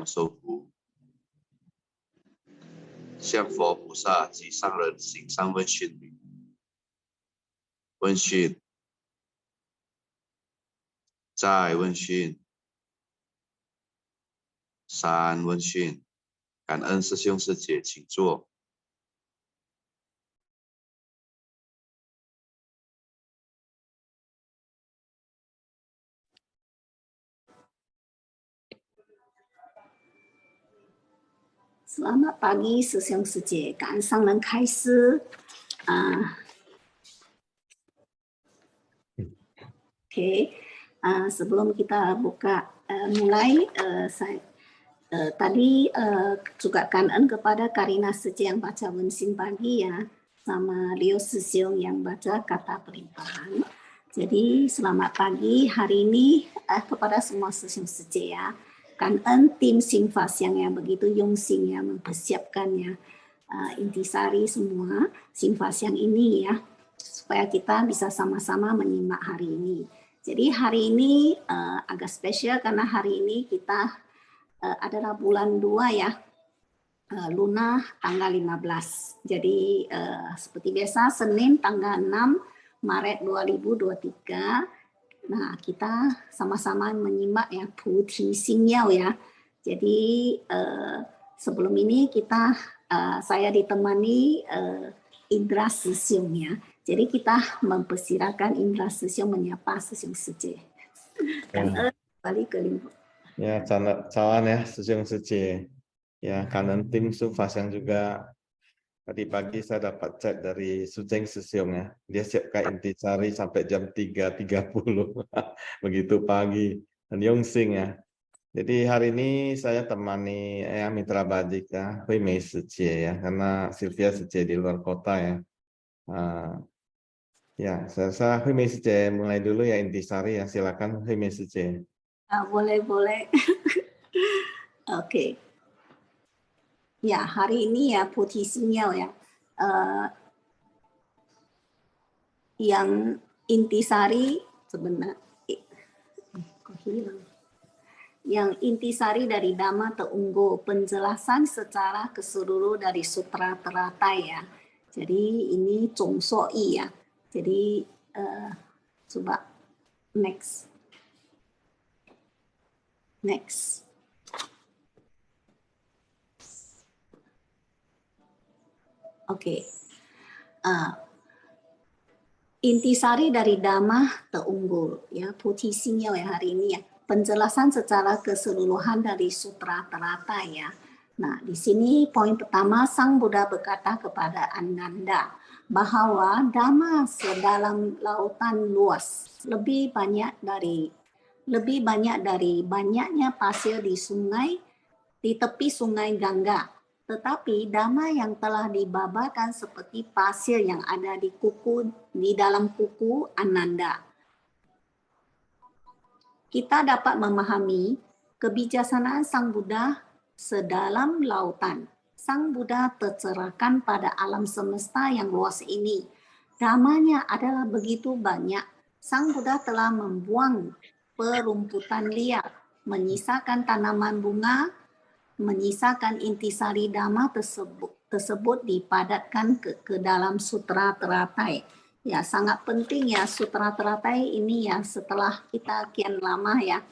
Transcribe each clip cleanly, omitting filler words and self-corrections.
享受福。向佛菩萨及上人行上问讯语。问讯，再问讯，三问讯。感恩师兄师姐，请坐。Selamat pagi,师兄师姐，感恩上人开示。Sebelum kita mulai, saya tadi juga kangen kepada Karina Sece yang baca Wensin pagi ya, sama Leo Sesiong yang baca kata pelimpahan. Jadi selamat pagi hari ini kepada semua Sesiong Sece ya. Kangen tim Sinfas yang begitu yungsing ya mempersiapkannya, intisari semua Sinfas yang ini ya, supaya kita bisa sama-sama menyimak hari ini. Jadi hari ini agak spesial karena hari ini kita adalah bulan 2 ya, Luna tanggal 15. Jadi seperti biasa Senin tanggal 6 Maret 2023. Nah kita sama-sama menyimak ya Puti Sinyal ya. Jadi sebelum ini saya ditemani Indra Sesiong ya. Jadi kita mempersilakan Indra Sesiong menyapa Sesiong Sece. Balik ke Limpo. Ya, cawan ya, Sesiong Sece. Ya, kanan tim Sufas yang juga tadi pagi saya dapat chat dari Sujeng Sesiong ya. Dia siapkan intisari sampai jam 3.30. Begitu pagi. Dan Yongsing ya. Jadi hari ini saya temani Mitra Bajik ya, Hui Mei Sece ya. Karena Sylvia Sece di luar kota ya. Ya, saya rasa Hui Mei Sece mulai dulu ya intisari ya. Silakan Hui Mei Sece. Boleh. Oke. Ya, hari ini ya Putih Sinyal ya. Yang intisari sebenarnya Yang intisari dari Dhamma Teunggo, penjelasan secara keseluruhan dari Sutra Teratai ya. Jadi ini Zhongshuoyi ya. Jadi coba next. Oke. Intisari dari Dhamma Teunggo ya, Putih Sinyal ya hari ini ya. Penjelasan secara keseluruhan dari Sutra Teratai ya. Nah, di sini poin pertama Sang Buddha berkata kepada Ananda bahwa Dhamma sedalam lautan luas, lebih banyak dari banyaknya pasir di tepi sungai Gangga. Tetapi Dhamma yang telah dibabarkan seperti pasir yang ada di dalam kuku Ananda. Kita dapat memahami kebijaksanaan Sang Buddha sedalam lautan. Sang Buddha tercerahkan pada alam semesta yang luas ini. Dhammanya adalah begitu banyak. Sang Buddha telah membuang perumputan liar, menyisakan tanaman bunga, menyisakan intisari Dhamma tersebut dipadatkan ke dalam Sutra Teratai. Ya, sangat penting ya Sutra Teratai ini ya, setelah kita kian lama ya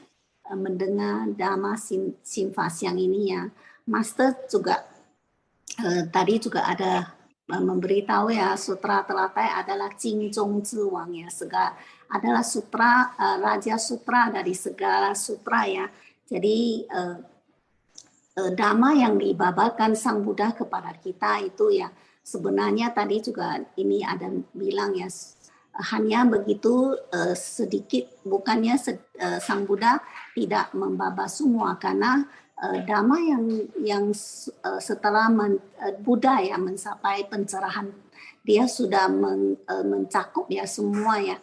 mendengar Dhamma Sinfas yang ini ya. Master juga tadi juga ada memberitahu ya Sutra Teratai adalah Jingzhong Zhiwang ya, adalah sutra Raja Sutra dari segala sutra ya. Jadi Dhamma yang dibabarkan Sang Buddha kepada kita itu ya sebenarnya tadi juga ini ada bilang ya hanya begitu sedikit, bukannya Sang Buddha tidak membabar semua karena Dhamma yang setelah Buddha ya mencapai pencerahan, dia sudah mencakup ya semua ya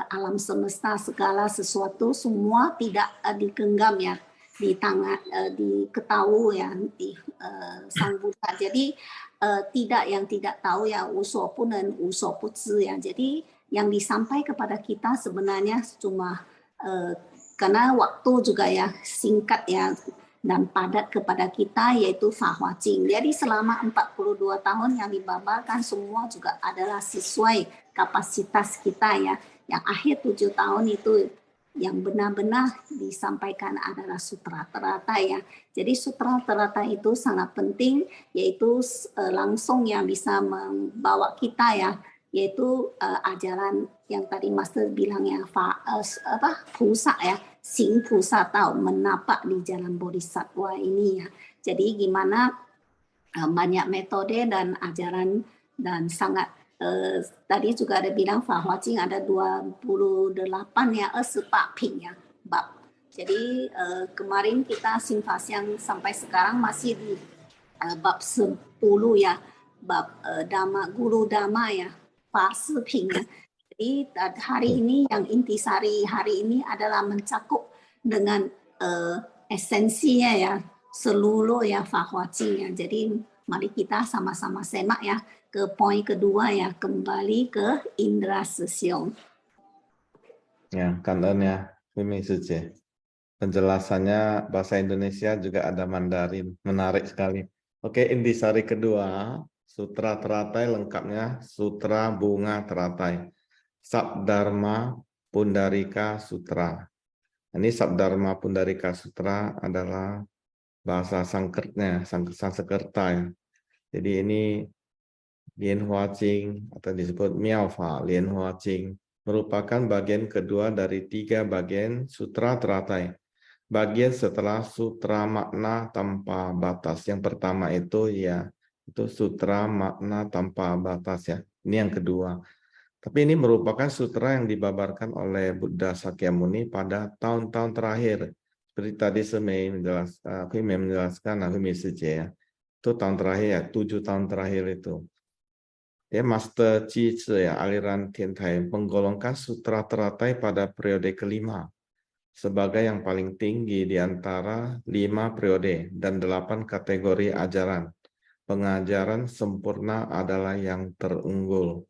alam semesta, segala sesuatu semua tidak digenggam ya di tangan, diketahui ya di Sang Buddha. Jadi tidak tahu ya usopun dan usoputsu ya. Jadi yang disampaikan kepada kita sebenarnya cuma karena waktu juga ya singkat ya. dan padat kepada kita, yaitu Fa Jing. Jadi selama 42 tahun yang dibabarkan semua juga adalah sesuai kapasitas kita ya. Yang akhir 7 tahun itu yang benar-benar disampaikan adalah sutra teratai ya. Jadi sutra teratai itu sangat penting, yaitu langsung yang bisa membawa kita ya, yaitu ajaran yang tadi Master bilang ya, pusa ya, sing pusa tahu menapak di jalan bodhisattva ini ya. Jadi gimana banyak metode dan ajaran dan sangat tadi juga ada bilang Fa Jing ada 28 ya, 28 ya bab. Jadi kemarin kita Sinfas yang sampai sekarang masih di bab 10 ya, bab Dhamma, Guru Dhamma ya, Fa Siping ya. Jadi hari ini yang intisari hari ini adalah mencakup dengan esensinya ya, seluruh ya Fa Jing ya. Jadi mari kita sama-sama semak ya ke poin kedua ya, kembali ke indera sesiong. Ya, kangen ya, Mimi Suci. Penjelasannya bahasa Indonesia juga ada Mandarin, menarik sekali. Oke, intisari kedua, Sutra Teratai lengkapnya Sutra Bunga Teratai. Sabdharma Pundarika Sutra. Ini Sabdharma Pundarika Sutra adalah bahasa Sanskerta ya. Jadi ini Lian Hua Jing atau disebut Miao Fa Lian Hua Jing merupakan bagian kedua dari 3 bagian Sutra Teratai. Bagian setelah Sutra Makna Tanpa Batas. Yang pertama itu ya itu Sutra Makna Tanpa Batas ya. Ini yang kedua. Tapi ini merupakan sutra yang dibabarkan oleh Buddha Sakyamuni pada tahun-tahun terakhir. Seperti tadi aku menjelaskan, aku ya. Itu tahun terakhir ya, 7 tahun terakhir itu. Ya, Master Chi Tzu ya, aliran Tiantai menggolongkan Sutra Teratai pada periode kelima sebagai yang paling tinggi di antara 5 periode dan 8 kategori ajaran. Pengajaran sempurna adalah yang terunggul.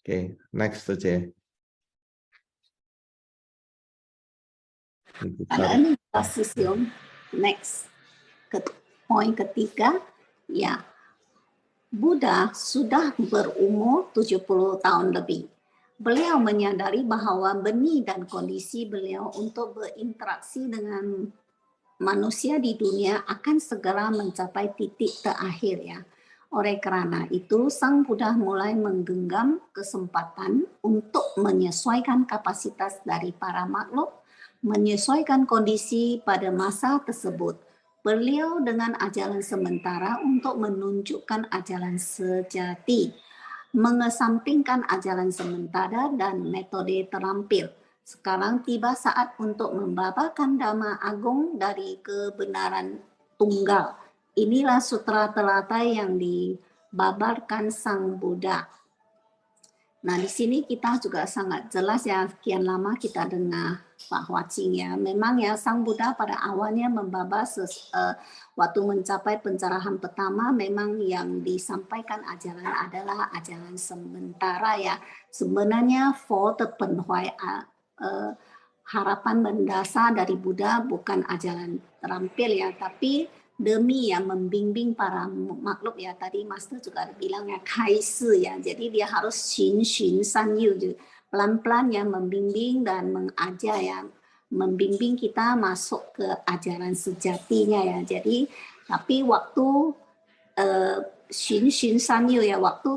Oke, next saja. Next, poin ketiga, ya. Buddha sudah berumur 70 tahun lebih. Beliau menyadari bahwa benih dan kondisi beliau untuk berinteraksi dengan manusia di dunia akan segera mencapai titik terakhir ya. Oleh karena itu, Sang Buddha mulai menggenggam kesempatan untuk menyesuaikan kapasitas dari para makhluk, menyesuaikan kondisi pada masa tersebut. Beliau dengan ajaran sementara untuk menunjukkan ajaran sejati, mengesampingkan ajaran sementara dan metode terampil. Sekarang tiba saat untuk membabarkan Dhamma Agung dari kebenaran tunggal. Inilah sutra teratai yang dibabarkan Sang Buddha. Nah, di sini kita juga sangat jelas ya, sekian lama kita dengar Fa Jing ya. Memang ya Sang Buddha pada awalnya membabar waktu mencapai pencerahan pertama, memang yang disampaikan ajaran adalah ajaran sementara ya. Sebenarnya harapan mendasar dari Buddha bukan ajaran terampil ya, tapi demi yang membimbing para makhluk ya. Tadi Master juga bilang ya kaisi ya, jadi dia harus xin san yu, pelan-pelan ya membimbing dan mengajar ya, membimbing kita masuk ke ajaran sejatinya ya. Jadi tapi waktu xin san yu ya, waktu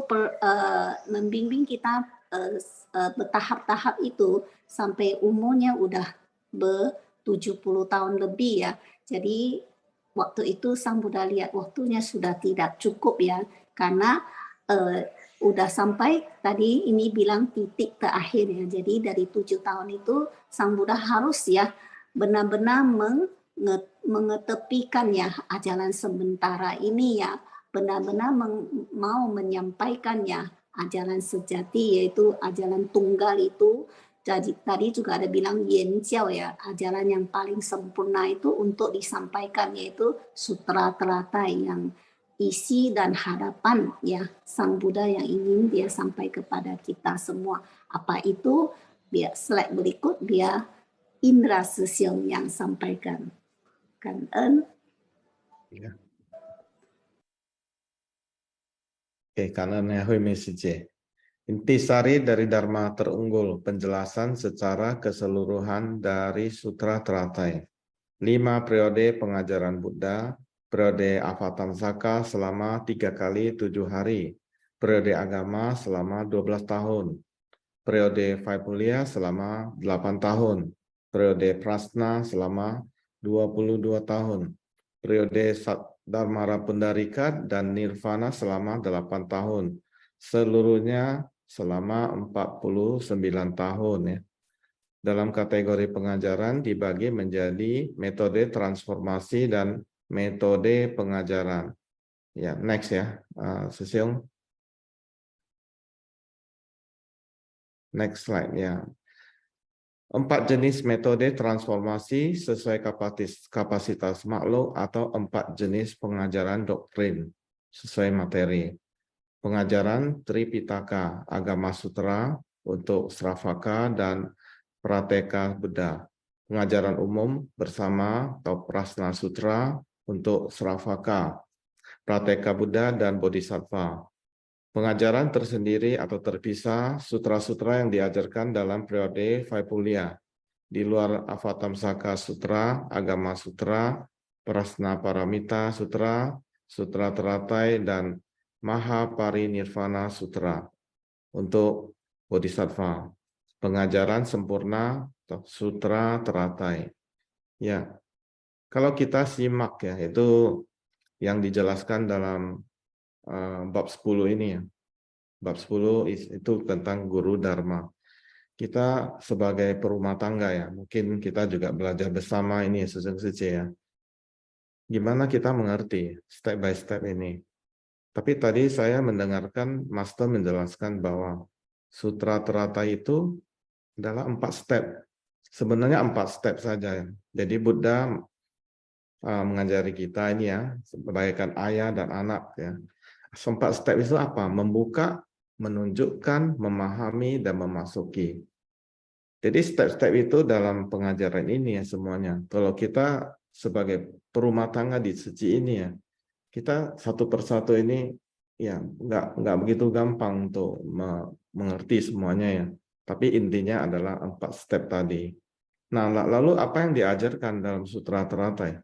membimbing kita bertahap-tahap itu sampai umurnya udah 70 tahun lebih ya. Jadi waktu itu Sang Buddha lihat waktunya sudah tidak cukup ya, karena udah sampai tadi ini bilang titik terakhir ya. Jadi dari 7 tahun itu Sang Buddha harus ya benar-benar mengetepikan ya ajaran sementara ini ya, benar-benar mau menyampaikan ya ajaran sejati, yaitu ajaran tunggal itu. Jadi tadi juga ada bilang Yen Jiao ya, ajaran yang paling sempurna itu untuk disampaikan, yaitu sutra teratai yang isi dan harapan ya Sang Buddha yang ingin dia sampai kepada kita semua. Apa itu? Biar slide berikut, biar indra sesiong yang sampaikan. Kan Ya. Oke, kanannya Hui Mesije. Intisari dari Dharma terunggul, penjelasan secara keseluruhan dari Sutra Teratai. 5 periode pengajaran Buddha, periode Avatamsaka selama 3 kali 7 hari, periode agama selama 12 tahun, periode Vaipulya selama 8 tahun, periode Prasna selama 22 tahun, periode Dharmara Pundarika dan Nirvana selama 8 tahun, seluruhnya selama 49 tahun ya. Dalam kategori pengajaran dibagi menjadi metode transformasi dan metode pengajaran. Ya, next ya, Susyung. Next slide ya. 4 jenis metode transformasi sesuai kapasitas makhluk atau 4 jenis pengajaran doktrin sesuai materi. Pengajaran Tripitaka, Agama Sutra untuk Sravaka dan Prateka Buddha. Pengajaran umum bersama atau Prasna Sutra untuk Sravaka, Prateka Buddha dan Bodhisattva. Pengajaran tersendiri atau terpisah sutra-sutra yang diajarkan dalam periode Vaipulya di luar Avatamsaka Sutra, Agama Sutra, Prasna Paramita Sutra, Sutra Teratai, dan Mahaparinirvana Sutra. Untuk Bodhisattva, pengajaran sempurna Sutra Teratai. Ya, kalau kita simak ya, itu yang dijelaskan dalam bab 10 ini ya. Bab 10 itu tentang guru Dharma. Kita sebagai perumah tangga ya, mungkin kita juga belajar bersama ini Suci ya. Gimana kita mengerti step by step ini. Tapi tadi saya mendengarkan Master menjelaskan bahwa Sutra Teratai itu adalah 4 step. Sebenarnya 4 step saja ya. Jadi Buddha mengajari kita ini ya, sebagaikan ayah dan anak ya. 4 step itu apa? Membuka, menunjukkan, memahami, dan memasuki. Jadi step-step itu dalam pengajaran ini ya semuanya. Kalau kita sebagai perumah tangga di suci ini ya, kita satu persatu ini ya nggak begitu gampang untuk mengerti semuanya ya. Tapi intinya adalah 4 step tadi. Nah, lalu apa yang diajarkan dalam Sutra Teratai?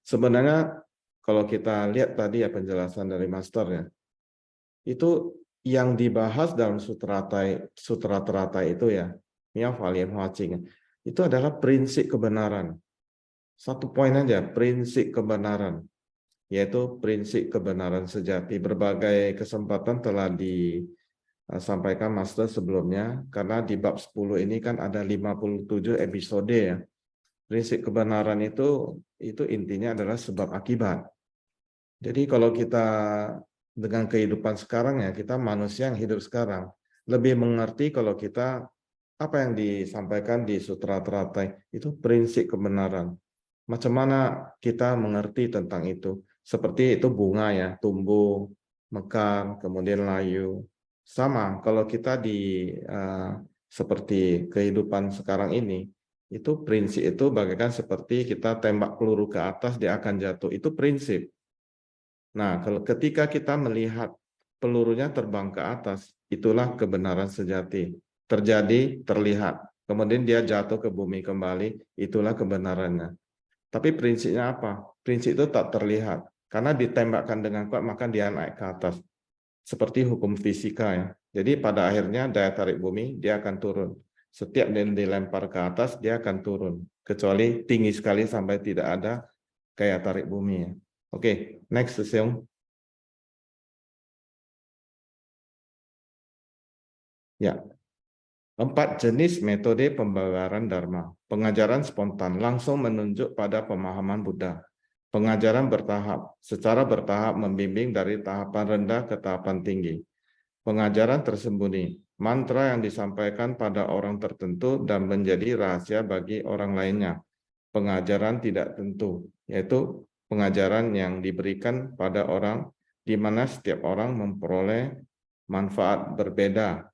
Sebenarnya kalau kita lihat tadi ya penjelasan dari Master ya, itu yang dibahas dalam Sutra Teratai itu ya, itu adalah prinsip kebenaran. Satu poin aja, prinsip kebenaran, yaitu prinsip kebenaran sejati. Berbagai kesempatan telah disampaikan Master sebelumnya, karena di bab 10 ini kan ada 57 episode ya. Prinsip kebenaran itu intinya adalah sebab akibat. Jadi kalau kita dengan kehidupan sekarang ya, kita manusia yang hidup sekarang, lebih mengerti kalau kita apa yang disampaikan di Sutra Teratai itu prinsip kebenaran. Macam mana kita mengerti tentang itu? Seperti itu bunga ya, tumbuh, mekar, kemudian layu. Sama kalau kita seperti kehidupan sekarang ini, itu prinsip itu bagaikan seperti kita tembak peluru ke atas dia akan jatuh. Itu prinsip. Nah, ketika kita melihat pelurunya terbang ke atas, itulah kebenaran sejati. Terjadi, terlihat. Kemudian dia jatuh ke bumi kembali, itulah kebenarannya. Tapi prinsipnya apa? Prinsip itu tak terlihat. Karena ditembakkan dengan kuat, maka dia naik ke atas. Seperti hukum fisika ya. Jadi pada akhirnya daya tarik bumi, dia akan turun. Setiap dia dilempar ke atas, dia akan turun. Kecuali tinggi sekali sampai tidak ada gaya tarik bumi ya. Oke, next Seung. Ya, 4 jenis metode pembelajaran Dharma. Pengajaran spontan langsung menunjuk pada pemahaman Buddha. Pengajaran bertahap, secara bertahap membimbing dari tahapan rendah ke tahapan tinggi. Pengajaran tersembunyi, mantra yang disampaikan pada orang tertentu dan menjadi rahasia bagi orang lainnya. Pengajaran tidak tentu, yaitu pengajaran yang diberikan pada orang di mana setiap orang memperoleh manfaat berbeda.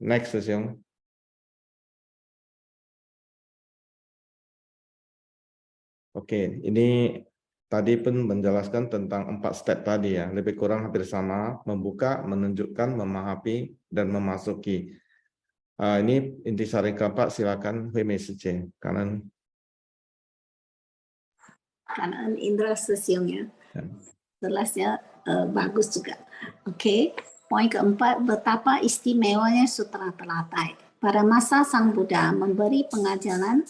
Next, Seung. Oke, ini tadi pun menjelaskan tentang 4 step tadi ya, lebih kurang hampir sama, membuka, menunjukkan, memahami, dan memasuki. Ini intisari keempat, silakan Hui Mei Sice, kanan. Kanan indra sesiungnya. Ya. Jelasnya bagus juga. Oke, poin keempat, betapa istimewanya Sutra Telatai. Pada masa Sang Buddha memberi pengajaran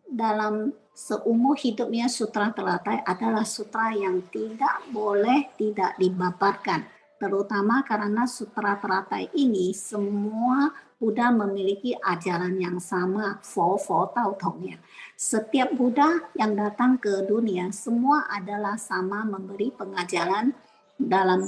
dalam seumur hidupnya, Sutra Telatai adalah sutra yang tidak boleh tidak dibabarkan. Terutama karena Sutra Telatai ini semua Buddha memiliki ajaran yang sama, Fo Tao Tongnya. Setiap Buddha yang datang ke dunia semua adalah sama memberi pengajaran dalam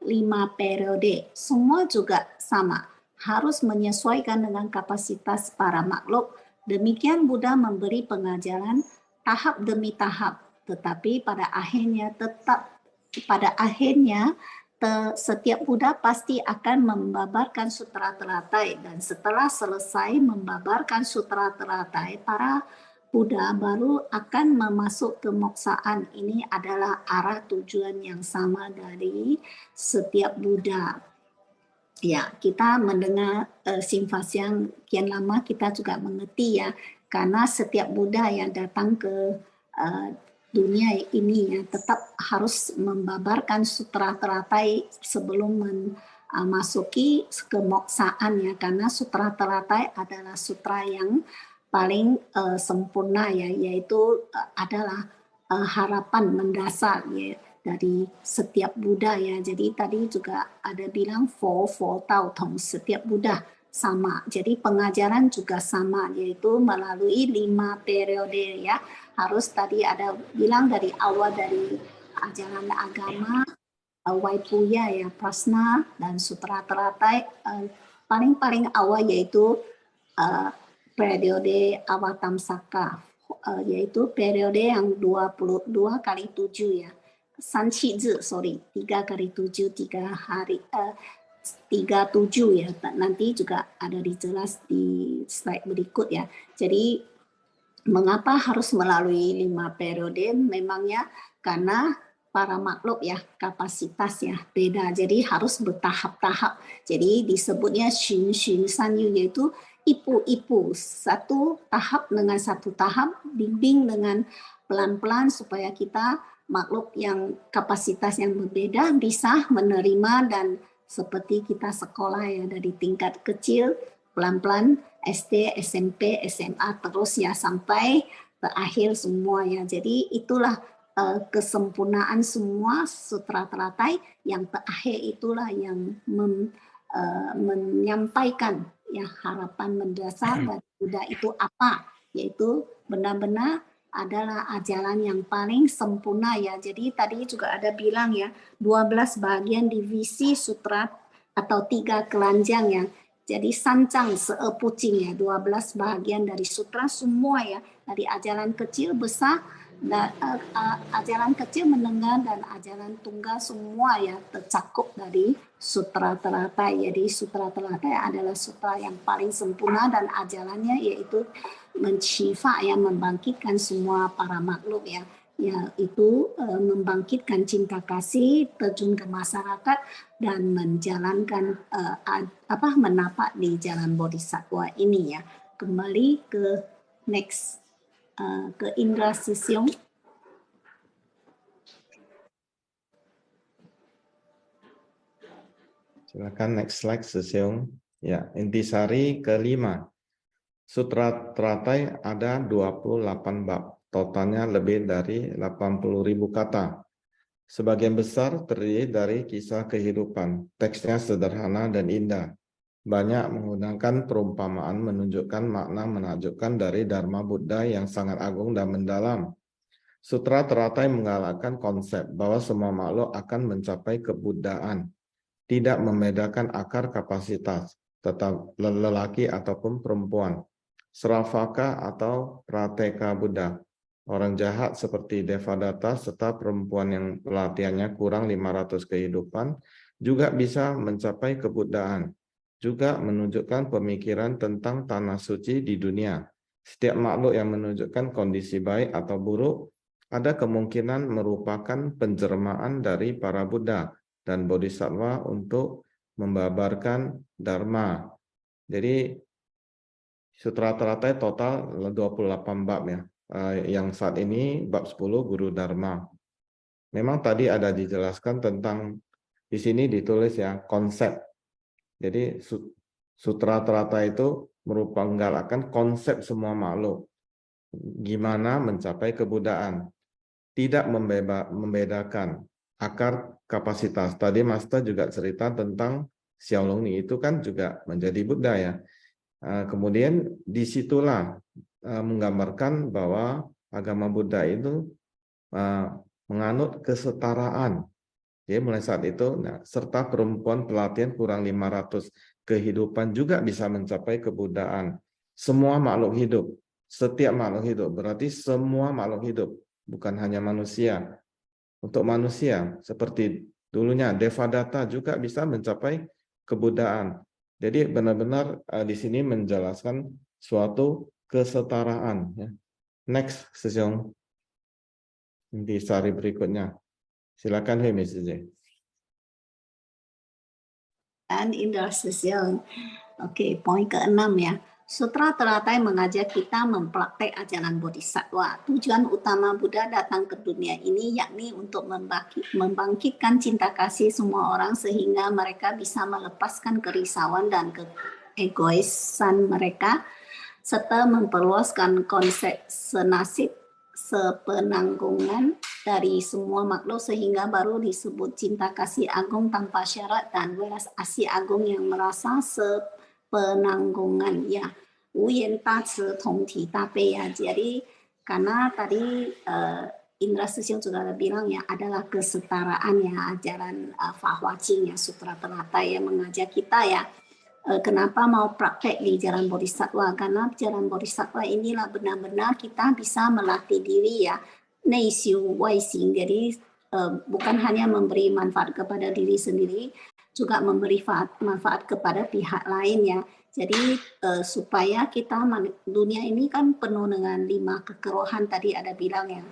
5 periode. Semua juga sama, harus menyesuaikan dengan kapasitas para makhluk. Demikian Buddha memberi pengajaran tahap demi tahap, tetapi pada akhirnya setiap Buddha pasti akan membabarkan Sutra Telatai, dan setelah selesai membabarkan Sutra Telatai, para Buddha baru akan memasuk kemoksaan. Ini adalah arah tujuan yang sama dari setiap Buddha. Ya, kita mendengar simfas yang kian lama, kita juga mengerti ya, karena setiap Buddha yang datang ke dunia ini ya, tetap harus membabarkan Sutra Telatai sebelum memasuki kemoksaan ya, karena Sutra Telatai adalah sutra yang paling sempurna ya, yaitu adalah harapan mendasar ya dari setiap Buddha ya. Jadi tadi juga ada bilang Fo Tao Tong, setiap Buddha sama. Jadi pengajaran juga sama, yaitu melalui 5 periode ya. Harus tadi ada bilang dari awal dari ajaran agama, Waipuya ya, Prasna dan Sutra Telatai, paling awal yaitu periode Avatamsaka, yaitu periode yang 22 kali 7 ya. 3 kali 7, 3 hari, 37 ya. Nanti juga ada dijelas di slide berikut ya. Jadi mengapa harus melalui 5 periode? Memangnya karena para makhluk ya kapasitasnya beda, jadi harus bertahap-tahap. Jadi disebutnya Xun San Yu, yaitu ipu-ipu, satu tahap dengan satu tahap, bimbing dengan pelan-pelan supaya kita makhluk yang kapasitas yang berbeda bisa menerima, dan seperti kita sekolah ya, dari tingkat kecil pelan-pelan SD, SMP, SMA terus ya sampai terakhir semua ya. Jadi itulah kesempurnaan semua Sutra Telatai. Yang terakhir itulah yang menyampaikan ya harapan mendasar dari Buddha itu apa, yaitu benar-benar adalah ajaran yang paling sempurna ya. Jadi tadi juga ada bilang ya, 12 bagian divisi sutra atau 3 kelanjang ya. Jadi sancang seepucing ya, 12 bagian dari sutra semua ya, dari ajaran kecil, besar, dan ajaran kecil, menengah, dan ajaran tunggal semua ya tercakup dari Sutra Telatai. Jadi Sutra Telatai adalah sutra yang paling sempurna dan ajarannya yaitu mencifa ya, membangkitkan semua para makhluk ya, yaitu membangkitkan cinta kasih, terjun ke masyarakat, dan menjalankan menapak di jalan bodhisattva ini ya. Kembali ke next, ke Indra Sisyong. Silakan next slide Sisyong. Ya, intisari kelima. Sutra Telatai ada 28 bab, totalnya lebih dari 80.000 kata. Sebagian besar terdiri dari kisah kehidupan, teksnya sederhana dan indah. Banyak menggunakan perumpamaan menunjukkan makna menakjubkan dari Dharma Buddha yang sangat agung dan mendalam. Sutra Telatai menggalakkan konsep bahwa semua makhluk akan mencapai kebuddhaan, tidak membedakan akar kapasitas, tetap lelaki ataupun perempuan, Sravaka atau Prateka Buddha, orang jahat seperti Devadatta serta perempuan yang pelatihannya kurang 500 kehidupan juga bisa mencapai kebuddhaan. Juga menunjukkan pemikiran tentang tanah suci di dunia. Setiap makhluk yang menunjukkan kondisi baik atau buruk ada kemungkinan merupakan penjermaan dari para Buddha dan Bodhisattva untuk membabarkan Dharma. Jadi Sutra Teratai total 28 bab ya. Yang saat ini bab 10 Guru Dharma. Memang tadi ada dijelaskan tentang di sini ditulis ya konsep. Jadi Sutra Teratai itu merupakan konsep semua makhluk. Gimana mencapai kebudayaan. Tidak membedakan akar kapasitas. Tadi Master juga cerita tentang Xiaolong Ni itu kan juga menjadi Buddha ya. Kemudian disitulah menggambarkan bahwa agama Buddha itu menganut kesetaraan. Jadi mulai saat itu, serta perempuan pelatihan kurang 500 kehidupan juga bisa mencapai kebudayaan. Semua makhluk hidup, setiap makhluk hidup, berarti semua makhluk hidup, bukan hanya manusia. Untuk manusia, seperti dulunya Devadatta juga bisa mencapai kebudayaan. Jadi benar-benar di sini menjelaskan suatu kesetaraan. Ya. Next, Sesiong. Di sari berikutnya. Silakan, Mrs. J. Dan Indra Sesiong. Oke, poin ke-6 ya. Sutra Teratai mengajak kita mempraktek ajaran Bodhisattva. Tujuan utama Buddha datang ke dunia ini yakni untuk membangkitkan cinta kasih semua orang sehingga mereka bisa melepaskan kerisauan dan keegoisan mereka serta memperluaskan konsep senasib sepenanggungan dari semua makhluk sehingga baru disebut cinta kasih agung tanpa syarat dan welas asih agung yang merasa penanggungan ya, Wuyen Da Ce Tong Ti Da Bei ya. Jadi karena tadi Indra Sesiong juga bilang ya adalah kesetaraan ya ajaran Fa Hua Jing ya Sutra Teratai yang mengajak kita ya kenapa mau praktek di jalan Bodhisattva, karena jalan Bodhisattva inilah benar-benar kita bisa melatih diri ya, Nei Xiu Wei Xing. Jadi bukan hanya memberi manfaat kepada diri sendiri, juga memberi manfaat kepada pihak lain ya. Jadi supaya kita dunia ini kan penuh dengan 5 kekerohan tadi ada bilang ya,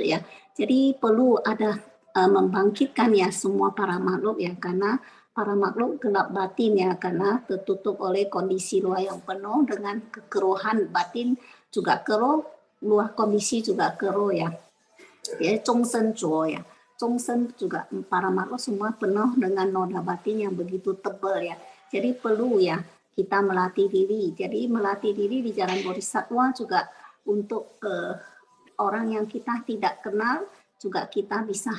ya. Jadi perlu ada membangkitkan ya semua para makhluk ya, karena para makhluk gelap batin ya, karena tertutup oleh kondisi luar yang penuh dengan kekerohan batin juga keruh, luar kondisi juga keruh ya. Ya, Zhongsen Zhuo ya. Zhongsen juga para makhluk semua penuh dengan noda batin yang begitu tebal ya. Jadi perlu ya kita melatih diri. Jadi melatih diri di jalan Bodhisattva juga untuk orang yang kita tidak kenal juga kita bisa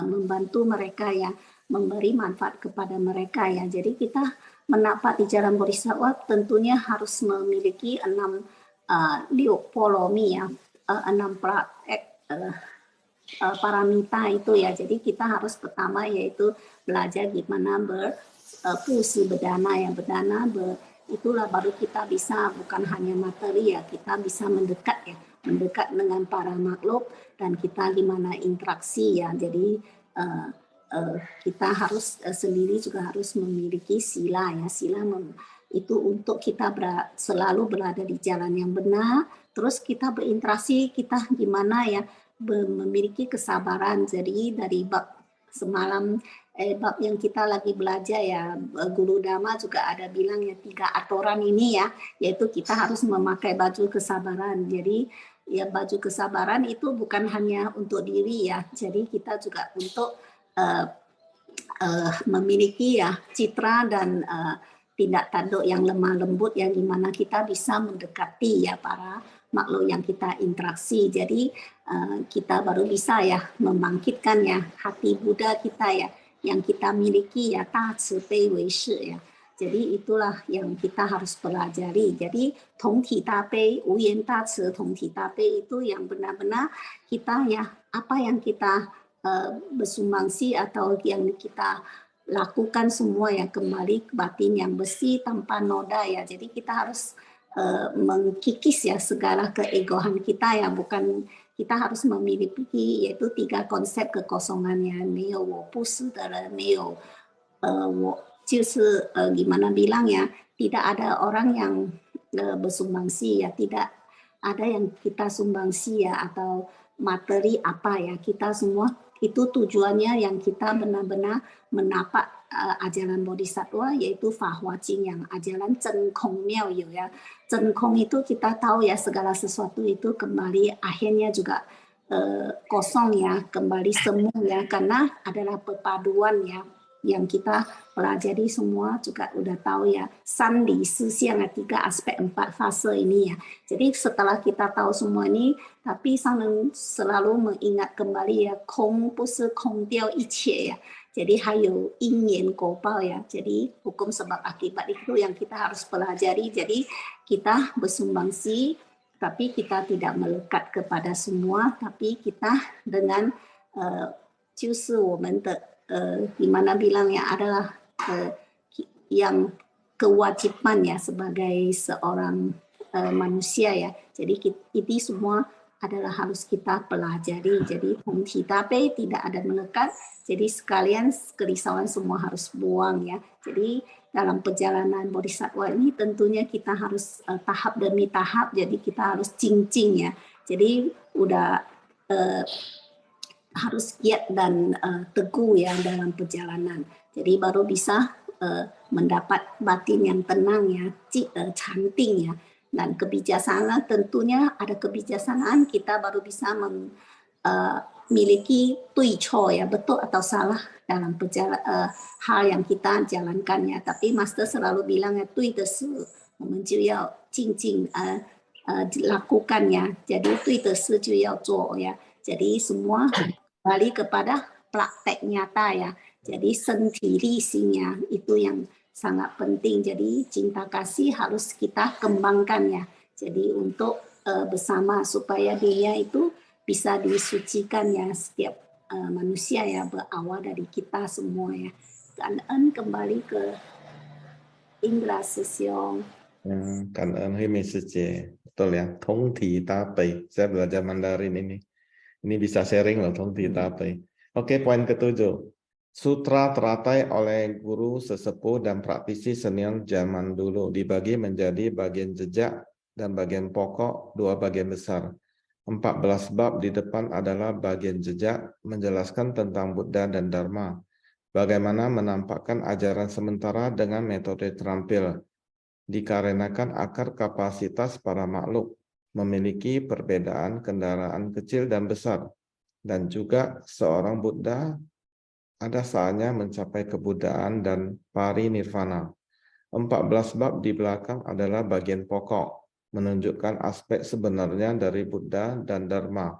membantu mereka ya, memberi manfaat kepada mereka ya. Jadi kita menapak di jalan Bodhisattva tentunya harus memiliki 6 polomi ya, 6 paramita itu ya. Jadi kita harus pertama yaitu belajar gimana berpusi berdana ya, itulah baru kita bisa bukan hanya materi ya, kita bisa mendekat dengan para makhluk dan kita gimana interaksi ya. Jadi kita harus sendiri juga harus memiliki sila ya. Sila itu untuk kita selalu berada di jalan yang benar. Terus kita berinteraksi, kita gimana ya memiliki kesabaran. Jadi dari bab semalam bab yang kita lagi belajar ya, Guru Dhamma juga ada bilang ya 3 aturan ini ya, yaitu kita harus memakai baju kesabaran. Jadi ya baju kesabaran itu bukan hanya untuk diri ya, jadi kita juga untuk memiliki ya citra dan tindak tanduk yang lemah lembut yang dimana kita bisa mendekati ya para makhluk yang kita interaksi. Jadi kita baru bisa ya membangkitkan ya hati Buddha kita ya yang kita miliki ya, Da Ce Bei Wei Shi ya. Jadi itulah yang kita harus pelajari. Jadi Tong Ti Da Bei, Wuyen Da Ce Tong Ti Da Bei itu yang benar-benar kita ya apa yang kita bersumbangsi atau yang kita lakukan semua yang kembali ke batin yang bersih tanpa noda ya. Jadi kita harus mengkikis ya segala keegoan kita ya, bukan kita harus memiliki yaitu 3 konsep kekosongannya, meo wo bu shi de ren, meo wo就是gimana bilang ya, tidak ada orang yang bersumbangsi ya, tidak ada yang kita sumbangsi ya, atau materi apa ya, kita semua itu tujuannya yang kita benar-benar menapak ajaran Bodhisattva, yaitu Fahua Jing, yang ajaran Zhen Kong Miao Yu ya. Zhen Kong itu kita tahu ya, segala sesuatu itu kembali akhirnya juga kosong ya, kembali semu ya, karena adalah perpaduan ya, yang kita pelajari semua juga udah tahu ya, Sandi, Sisiang, 3 aspek 4 fase ini ya. Jadi setelah kita tahu semua ini, tapi Sang selalu mengingat kembali ya, Kong 不是空掉一切 ya. Jadi hayo ingin kopal ya. Jadi hukum sebab akibat itu yang kita harus pelajari. Jadi kita bersumbangsi, tapi kita tidak melekat kepada semua, tapi kita dengan 就是我们的 di mana bilangnya adalah yang kewajiban ya sebagai seorang manusia ya. Jadi ini semua adalah harus kita pelajari. Jadi tapi tidak ada melekat. Jadi sekalian kerisauan semua harus buang ya. Jadi dalam perjalanan Bodhisattva ini tentunya kita harus tahap demi tahap. Jadi kita harus cincing ya. Jadi udah harus giat dan teguh ya dalam perjalanan. Jadi baru bisa mendapat batin yang tenang ya, canting ya. Dan kebijaksanaan, tentunya ada kebijaksanaan kita baru bisa memiliki tuico ya, betul atau salah dalam hal yang kita jalankannya. Tapi Master selalu bilang ya, tui de shi, wo men jiu yao jing jing lakukan ya. Jadi tui de shi jiu yao zuo ya. Jadi semua kembali kepada praktek nyata ya. Jadi sentirisinya itu yang sangat penting. Jadi cinta kasih harus kita kembangkan ya. Jadi untuk bersama supaya dunia itu bisa disucikan ya, setiap manusia ya, berawal dari kita semua ya. Kan kembali ke Indra Sesiong. Kan Himi Sece. Betul ya, Tong Ti Tapai. Saya belajar Mandarin ini. Ini bisa sharing loh, Tong Ti Tapai. Oke, poin ke-7. Sutra teratai oleh guru sesepuh dan praktisi senior zaman dulu dibagi menjadi bagian jejak dan bagian pokok, 2 bagian besar. 14 bab di depan adalah bagian jejak, menjelaskan tentang Buddha dan Dharma. Bagaimana menampakkan ajaran sementara dengan metode terampil, dikarenakan akar kapasitas para makhluk memiliki perbedaan kendaraan kecil dan besar, dan juga seorang Buddha ada saatnya mencapai kebuddhaan dan parinirvana. 14 bab di belakang adalah bagian pokok, menunjukkan aspek sebenarnya dari Buddha dan Dharma.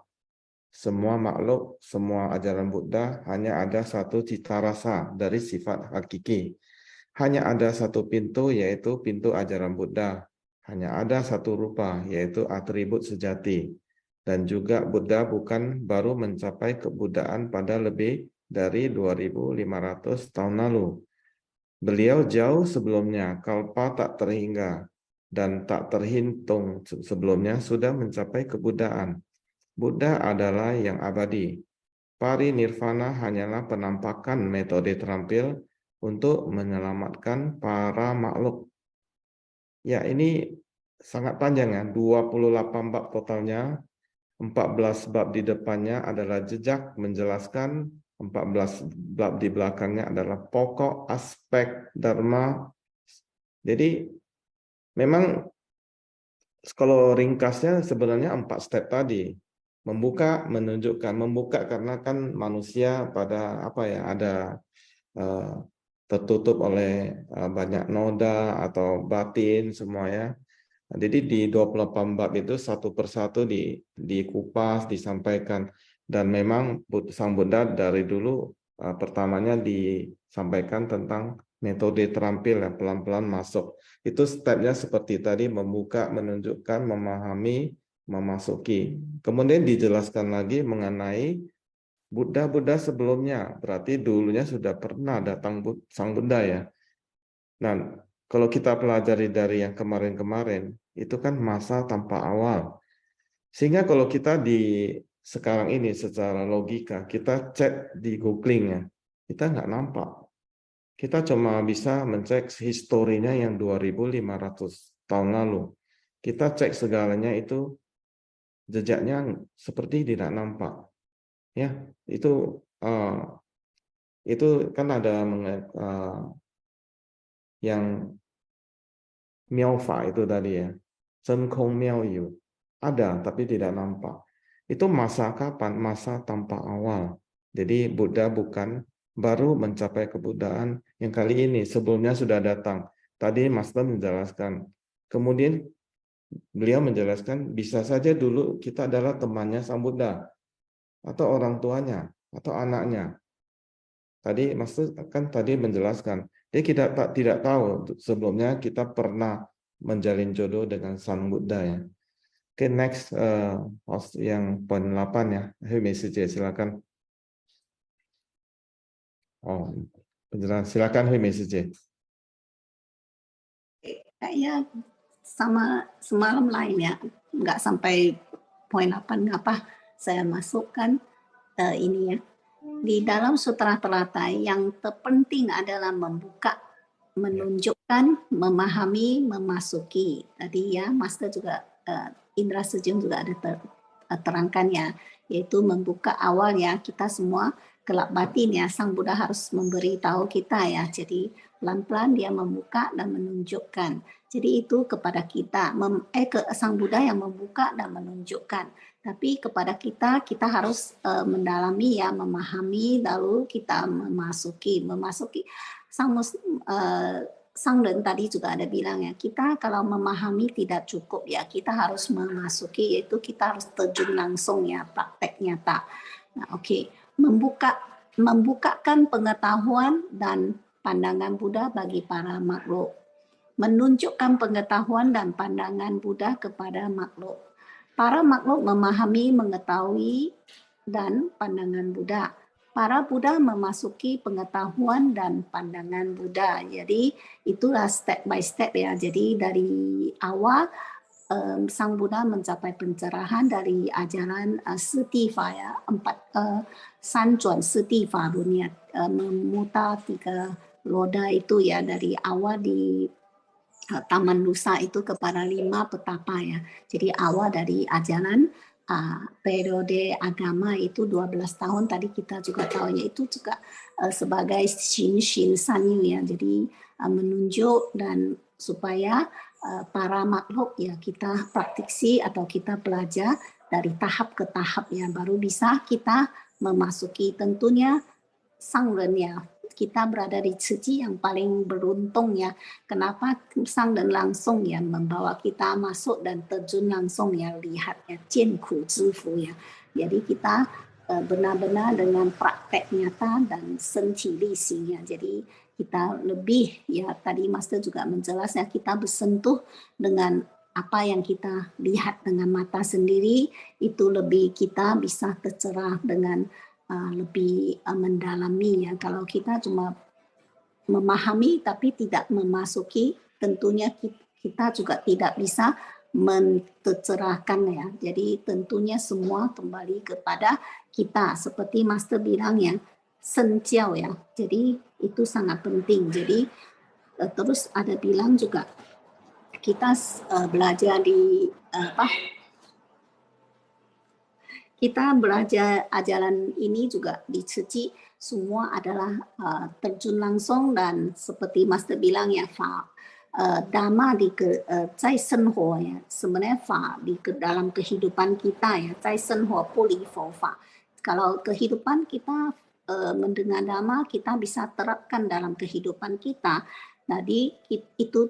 Semua makhluk, semua ajaran Buddha hanya ada satu cita rasa dari sifat hakiki. Hanya ada satu pintu, yaitu pintu ajaran Buddha. Hanya ada satu rupa, yaitu atribut sejati. Dan juga Buddha bukan baru mencapai kebuddhaan pada lebih dari 2500 tahun lalu. Beliau jauh sebelumnya, kalpa tak terhingga dan tak terhitung sebelumnya sudah mencapai kebuddhaan. Buddha adalah yang abadi. Parinirvana hanyalah penampakan metode terampil untuk menyelamatkan para makhluk. Ya, ini sangat panjang ya, 28 bab totalnya. 14 bab di depannya adalah jejak menjelaskan, 14 bab di belakangnya adalah pokok aspek Dharma. Jadi memang kalau ringkasnya sebenarnya 4 step tadi. Membuka, menunjukkan, membuka karena kan manusia pada apa ya, ada tertutup oleh banyak noda atau batin semua ya. Jadi di 28 bab itu satu persatu dikupas, disampaikan. Dan memang Sang Buddha dari dulu pertamanya disampaikan tentang metode terampil ya, pelan-pelan masuk. Itu stepnya seperti tadi, membuka, menunjukkan, memahami, memasuki. Kemudian dijelaskan lagi mengenai Buddha-Buddha sebelumnya. Berarti dulunya sudah pernah datang Sang Buddha ya. Nah, kalau kita pelajari dari yang kemarin-kemarin, itu kan masa tanpa awal. Sehingga kalau kita di sekarang ini secara logika, kita cek di googling ya, kita nggak nampak. Kita cuma bisa mencek historinya yang 2500 tahun lalu. Kita cek segalanya itu jejaknya seperti tidak nampak. Ya, itu kan ada yang Miaofa itu tadi ya, Sen Kong Miao Yu, ada tapi tidak nampak. Itu masa kapan? Masa tanpa awal. Jadi Buddha bukan baru mencapai kebudayaan yang kali ini, sebelumnya sudah datang. Tadi Master menjelaskan. Kemudian beliau menjelaskan bisa saja dulu kita adalah temannya Sang Buddha, atau orang tuanya, atau anaknya. Tadi Master kan tadi menjelaskan, dia tidak tahu sebelumnya kita pernah menjalin jodoh dengan Sang Buddha ya. Oke, next host yang poin 8 ya. Hui Message silakan. Oh, penjelasan silakan Hui Message. Kayaknya sama semalam lain ya, nggak sampai poin 8 apa saya masukkan ini ya. Di dalam sutra teratai yang terpenting adalah membuka, menunjukkan, memahami, memasuki. Tadi ya Master juga Indra Sejung juga ada terangkannya, yaitu membuka awal ya, kita semua gelap batin ya, Sang Buddha harus memberitahu kita ya. Jadi pelan-pelan dia membuka dan menunjukkan. Jadi itu kepada kita, ke Sang Buddha yang membuka dan menunjukkan. Tapi kepada kita harus mendalami ya, memahami, lalu kita memasuki. Sang Ren tadi juga ada bilang ya, kita kalau memahami tidak cukup ya, kita harus memasuki, yaitu kita harus terjun langsung ya, praktek nyata. Nah, oke. Membukakan pengetahuan dan pandangan Buddha bagi para makhluk. Menunjukkan pengetahuan dan pandangan Buddha kepada makhluk. Para makhluk memahami, mengetahui, dan pandangan Buddha. Para Buddha memasuki pengetahuan dan pandangan Buddha. Jadi itulah step by step ya. Jadi dari awal Sang Buddha mencapai pencerahan dari ajaran Setifa ya, Sanjuan Setifa dunia, memutar 3 roda itu ya, dari awal di Taman Nusa itu kepada 5 petapa ya. Jadi awal dari ajaran periode agama itu 12 tahun, tadi kita juga tahu ya, itu juga sebagai Shin Sanyu ya. Jadi menunjuk dan supaya para makhluk ya kita praktisi atau kita belajar dari tahap ke tahap ya, baru bisa kita memasuki. Tentunya Sang Ren ya, kita berada di sisi yang paling beruntung ya. Kenapa Sang Ren langsung ya membawa kita masuk dan terjun langsung ya, lihat ya, Jian Ku Zhi Fu ya. Jadi kita benar-benar dengan praktek nyata dan senti lisi ya. Jadi kita lebih ya, tadi Master juga menjelaskan, kita bersentuh dengan apa yang kita lihat dengan mata sendiri, itu lebih kita bisa tercerah dengan lebih mendalami ya. Kalau kita cuma memahami tapi tidak memasuki, tentunya kita juga tidak bisa mentercerahkan ya. Jadi tentunya semua kembali kepada kita, seperti Master bilang ya, senjiao ya. Jadi itu sangat penting. Jadi terus ada bilang juga kita belajar di kita belajar ajaran ini juga di Ceci, semua adalah terjun langsung, dan seperti Master bilang ya, dhamma di zai senhuo ya, sebenarnya di dalam kehidupan kita ya, zai senhuo bu li fo fa. Kalau kehidupan kita mendengar dhamma, kita bisa terapkan dalam kehidupan kita. Jadi itu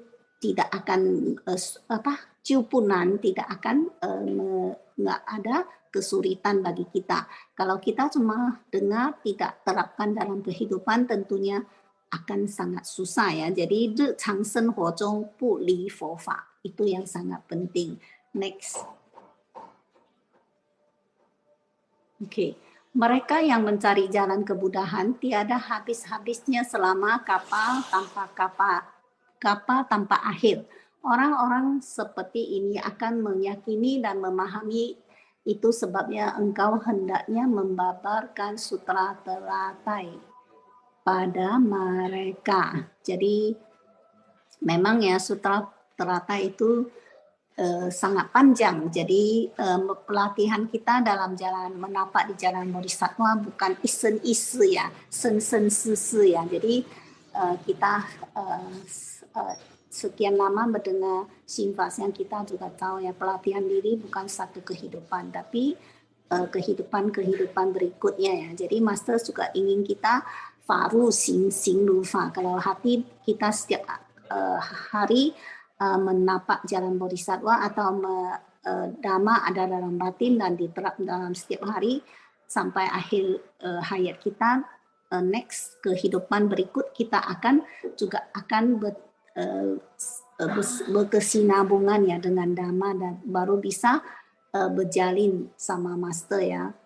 tidak akan ciupunan, tidak akan nggak ada kesulitan bagi kita. Kalau kita cuma dengar, tidak terapkan dalam kehidupan, tentunya akan sangat susah ya. Jadi日常生活中不离佛法，itu yang sangat penting. Next. Oke. Mereka yang mencari jalan kebudahan tiada habis-habisnya selama kapal tanpa akhir. Orang-orang seperti ini akan meyakini dan memahami, itu sebabnya engkau hendaknya membabarkan sutra teratai pada mereka. Jadi memang ya, sutra teratai itu sangat panjang. Jadi pelatihan kita dalam jalan menapak di jalan Bodhisattva bukan isen-ise ya, sen-sen-se-se ya. Jadi kita sekian lama mendengar Shinfas yang kita juga tahu ya, pelatihan diri bukan satu kehidupan, tapi kehidupan berikutnya ya. Jadi Master juga ingin kita faru sing sing lufa. Kalau hati kita setiap hari menapak jalan Bodhisattva atau Dhamma ada dalam batin dan diterap dalam setiap hari sampai akhir hayat kita, next kehidupan berikut kita akan berkesinambungan ya dengan Dhamma dan baru bisa berjalin sama Master ya,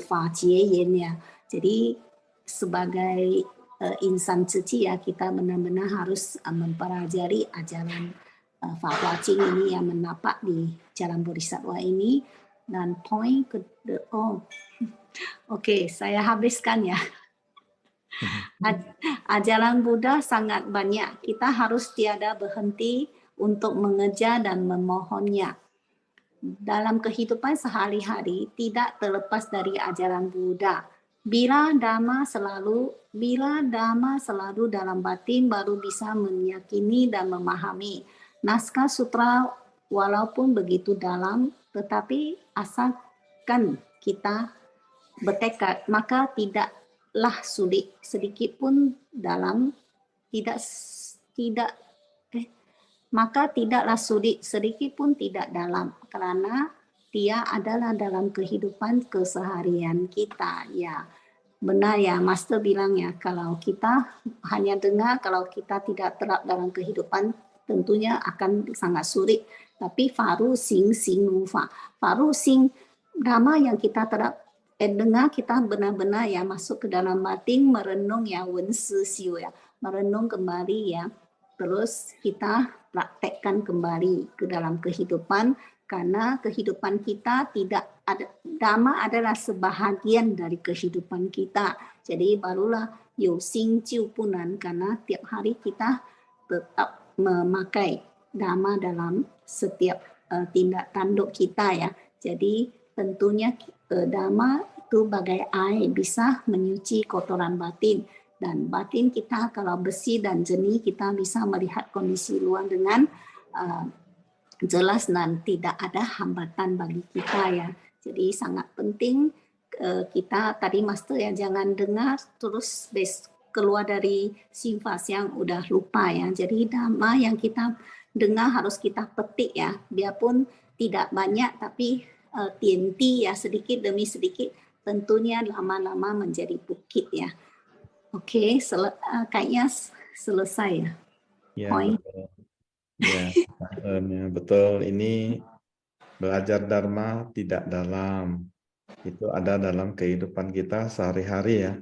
fa jie yin ya. Jadi sebagai insan suci ya, kita benar-benar harus mempelajari ajaran Fa Hua Jing ini yang menapak di jalan Bodhisattva ini. Dan poin Oke, saya habiskan ya. Ajaran Buddha sangat banyak. Kita harus tiada berhenti untuk mengejar dan memohonnya. Dalam kehidupan sehari-hari tidak terlepas dari ajaran Buddha. Bila Dhamma selalu dalam batin, baru bisa meyakini dan memahami. Naskah sutra walaupun begitu dalam, tetapi asalkan kita bertekad, maka tidaklah sulit sedikit pun dalam, maka tidaklah sulit sedikit pun tidak dalam, karena dia adalah dalam kehidupan keseharian kita ya. Benar ya, Master bilang ya, kalau kita hanya dengar, kalau kita tidak terap dalam kehidupan, tentunya akan sangat sulit. Tapi faru sing sing lufa, faru sing Dhamma yang kita terap dengar, kita benar-benar ya masuk ke dalam batin, merenung ya, wen si siu ya, merenung kembali ya. Terus kita praktekkan kembali ke dalam kehidupan, karena kehidupan kita tidak ada, Dhamma adalah sebahagian dari kehidupan kita. Jadi barulah yu xing jiu punan, karena tiap hari kita tetap memakai Dhamma dalam setiap tindak tanduk kita ya. Jadi tentunya Dhamma itu bagai air, bisa menyuci kotoran batin. Dan batin kita kalau bersih dan jernih, kita bisa melihat kondisi luar dengan jelas dan tidak ada hambatan bagi kita ya. Jadi sangat penting kita tadi Master ya, jangan dengar terus keluar dari Shinfas yang udah lupa ya. Jadi Dhamma yang kita dengar harus kita petik ya, biarpun tidak banyak tapi tienti ya, sedikit demi sedikit, tentunya lama-lama menjadi bukit ya. Oke, kayaknya selesai ya. Ya, Poin. betul. Ya, betul. Ini belajar Dharma tidak dalam. Itu ada dalam kehidupan kita sehari-hari ya,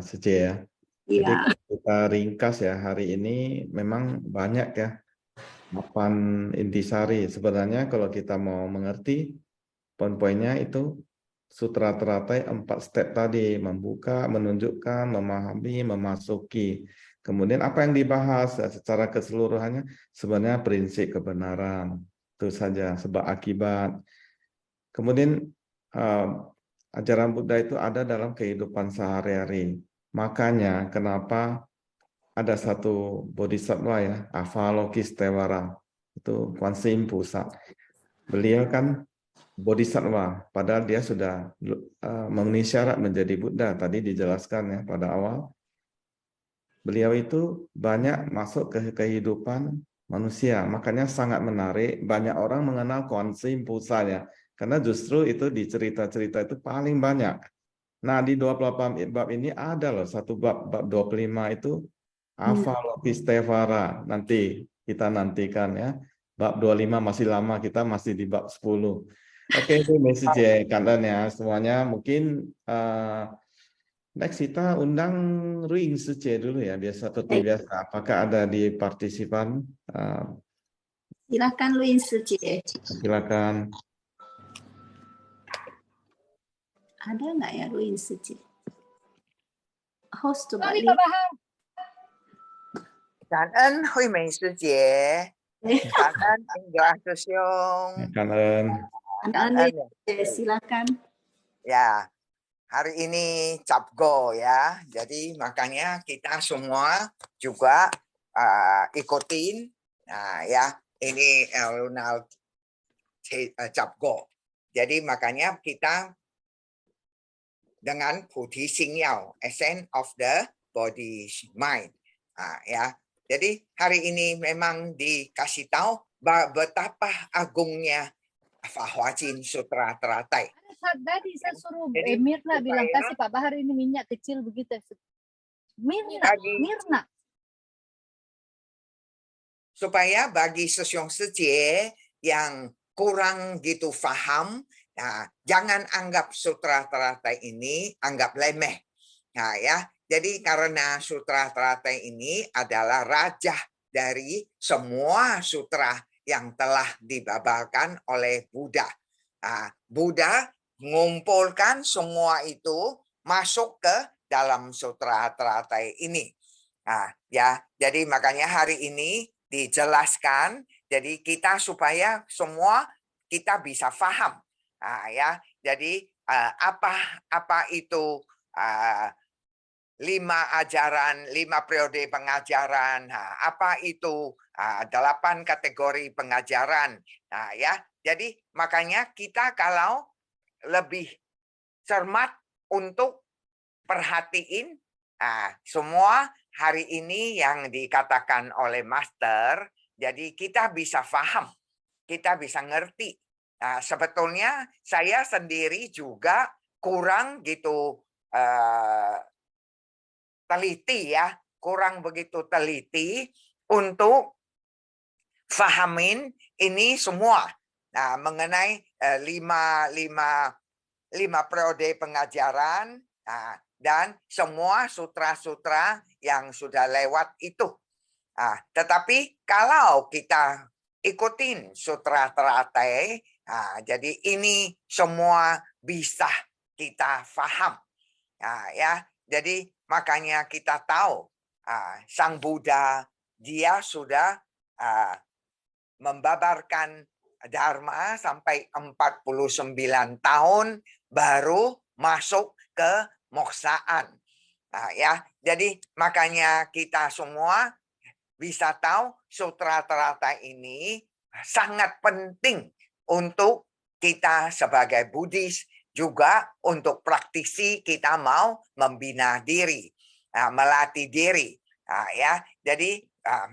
Suci ya. Jadi Ya. kita ringkas ya, hari ini memang banyak ya 8 intisari. Sebenarnya kalau kita mau mengerti poin-poinnya itu sutra teratai 4 step tadi, membuka, menunjukkan, memahami, memasuki. Kemudian apa yang dibahas secara keseluruhannya sebenarnya prinsip kebenaran, itu saja, sebab akibat. Kemudian ajaran Buddha itu ada dalam kehidupan sehari-hari. Makanya kenapa ada satu bodhisattva ya, Avalokiteshvara, itu Kwanse Im Pusat. Beliau kan bodhisattva, padahal dia sudah memenuhi syarat menjadi Buddha, tadi dijelaskan ya pada awal. Beliau itu banyak masuk ke kehidupan manusia, makanya sangat menarik, banyak orang mengenal Kwanse Im Pusat ya, karena justru itu di cerita-cerita itu paling banyak. Nah, di 28 bab ini ada loh satu bab 25 itu Avalokiteshvara. Nanti kita nantikan ya. Bab 25 masih lama, kita masih di bab 10. Oke, itu message ya kalian ya semuanya. Mungkin next kita undang Ruing Suci dulu ya, biasa seperti biasa. Apakah ada di partisipan? Silakan Luin Suci. Silakan. Ada nggak ya Luin Suci? Host coba Sorry, lihat. Pak Bahang. 感恩惠美师姐。Kanan Enggak Susyong. Kanan. Silakan. Ya, hari ini Capgo ya. Jadi makanya kita semua juga ikutin. Nah ya, ini Ronald Capgo. Jadi makanya kita dengan Putih Singyao, Essence of the Body Mind. Ya. Jadi hari ini memang dikasih tahu betapa agungnya Fahuajin Sutra Teratai. Tadi saya suruh Jadi, Mirna bilang supaya- kasih Pak Bahar ini minyak kecil begitu. Mirna. Supaya bagi Sesyong Sejie yang kurang gitu paham, nah, jangan anggap Sutra Teratai ini anggap lemeh. Nah, ya. Jadi karena Sutra Teratai ini adalah raja dari semua sutra yang telah dibabarkan oleh Buddha. Nah, Buddha mengumpulkan semua itu masuk ke dalam Sutra Teratai ini. Nah, ya, jadi makanya hari ini dijelaskan, jadi kita supaya semua kita bisa paham. Nah, ya, jadi apa itu 5 ajaran, 5 periode pengajaran, apa itu 8 kategori pengajaran. Nah, ya, jadi makanya kita kalau lebih cermat untuk perhatiin semua hari ini yang dikatakan oleh Master, jadi kita bisa paham, kita bisa ngerti. Nah, sebetulnya saya sendiri juga kurang gitu teliti ya, kurang begitu teliti untuk fahamin ini semua. Nah, mengenai 5 periode pengajaran dan semua sutra-sutra yang sudah lewat itu. Tetapi kalau kita ikutin Sutra Teratai, jadi ini semua bisa kita faham. Ya, jadi makanya kita tahu Sang Buddha dia sudah membabarkan Dharma sampai 49 tahun baru masuk ke moksaan. Ya, jadi makanya kita semua bisa tahu Sutra Teratai ini sangat penting untuk kita sebagai Buddhis, juga untuk praktisi kita mau membina diri, melatih diri. Ya, jadi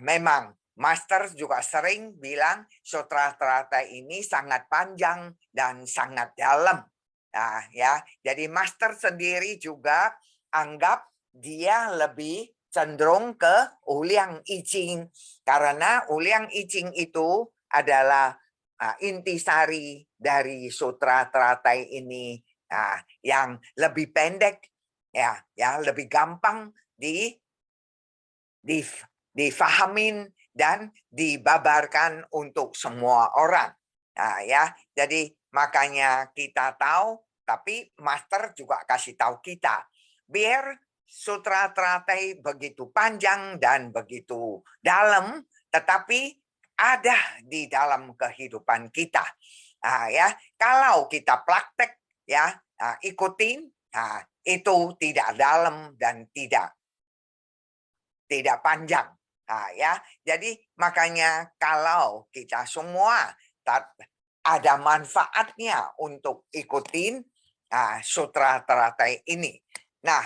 memang Master juga sering bilang Sutra Teratai ini sangat panjang dan sangat dalam. Ya, jadi Master sendiri juga anggap dia lebih cenderung ke Uliang I Ching, karena Uliang I Ching itu adalah intisari dari Sutra Teratai ini yang lebih pendek, ya lebih gampang difahamin dan dibabarkan untuk semua orang. Ya, jadi makanya kita tahu, tapi Master juga kasih tahu kita biar Sutra Teratai begitu panjang dan begitu dalam, tetapi ada di dalam kehidupan kita. Ya, kalau kita praktek, ya ikutin, itu tidak dalam dan tidak panjang. Ya, jadi makanya kalau kita semua ada manfaatnya untuk ikutin Sutra Teratai ini. Nah,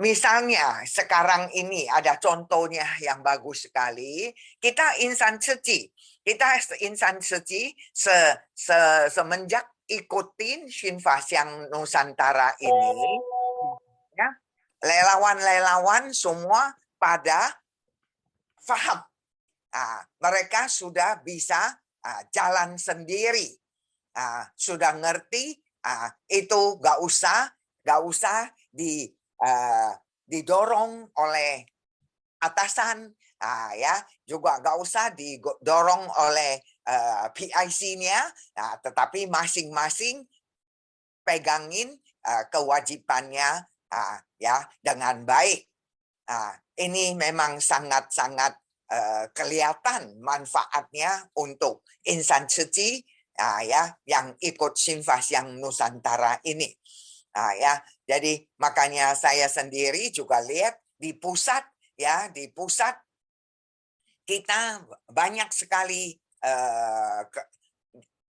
misalnya sekarang ini ada contohnya yang bagus sekali. Kita insan suci. Kita insan suci semenjak ikutin Shinfasyang Nusantara ini, ya, relawan-relawan semua pada paham. Mereka sudah bisa jalan sendiri. Sudah ngerti, itu gak usah didorong oleh atasan, ya, juga gak usah didorong oleh PIC-nya, tetapi masing-masing pegangin kewajibannya ya dengan baik. Ini memang sangat-sangat kelihatan manfaatnya untuk insan suci yang ikut Simvasyang Nusantara ini. Ya, jadi makanya saya sendiri juga lihat di pusat kita banyak sekali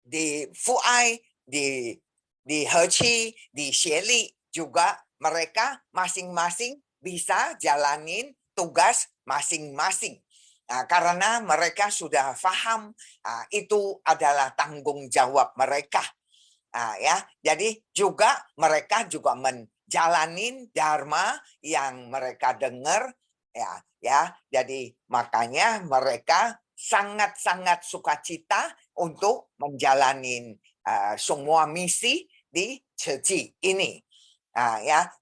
di Fuai, di Heci, di Xili juga mereka masing-masing bisa jalanin tugas masing-masing. Karena mereka sudah paham itu adalah tanggung jawab mereka. Jadi juga mereka juga menjalanin dharma yang mereka dengar. Jadi makanya mereka sangat-sangat sukacita untuk menjalani semua misi di Ceci ini.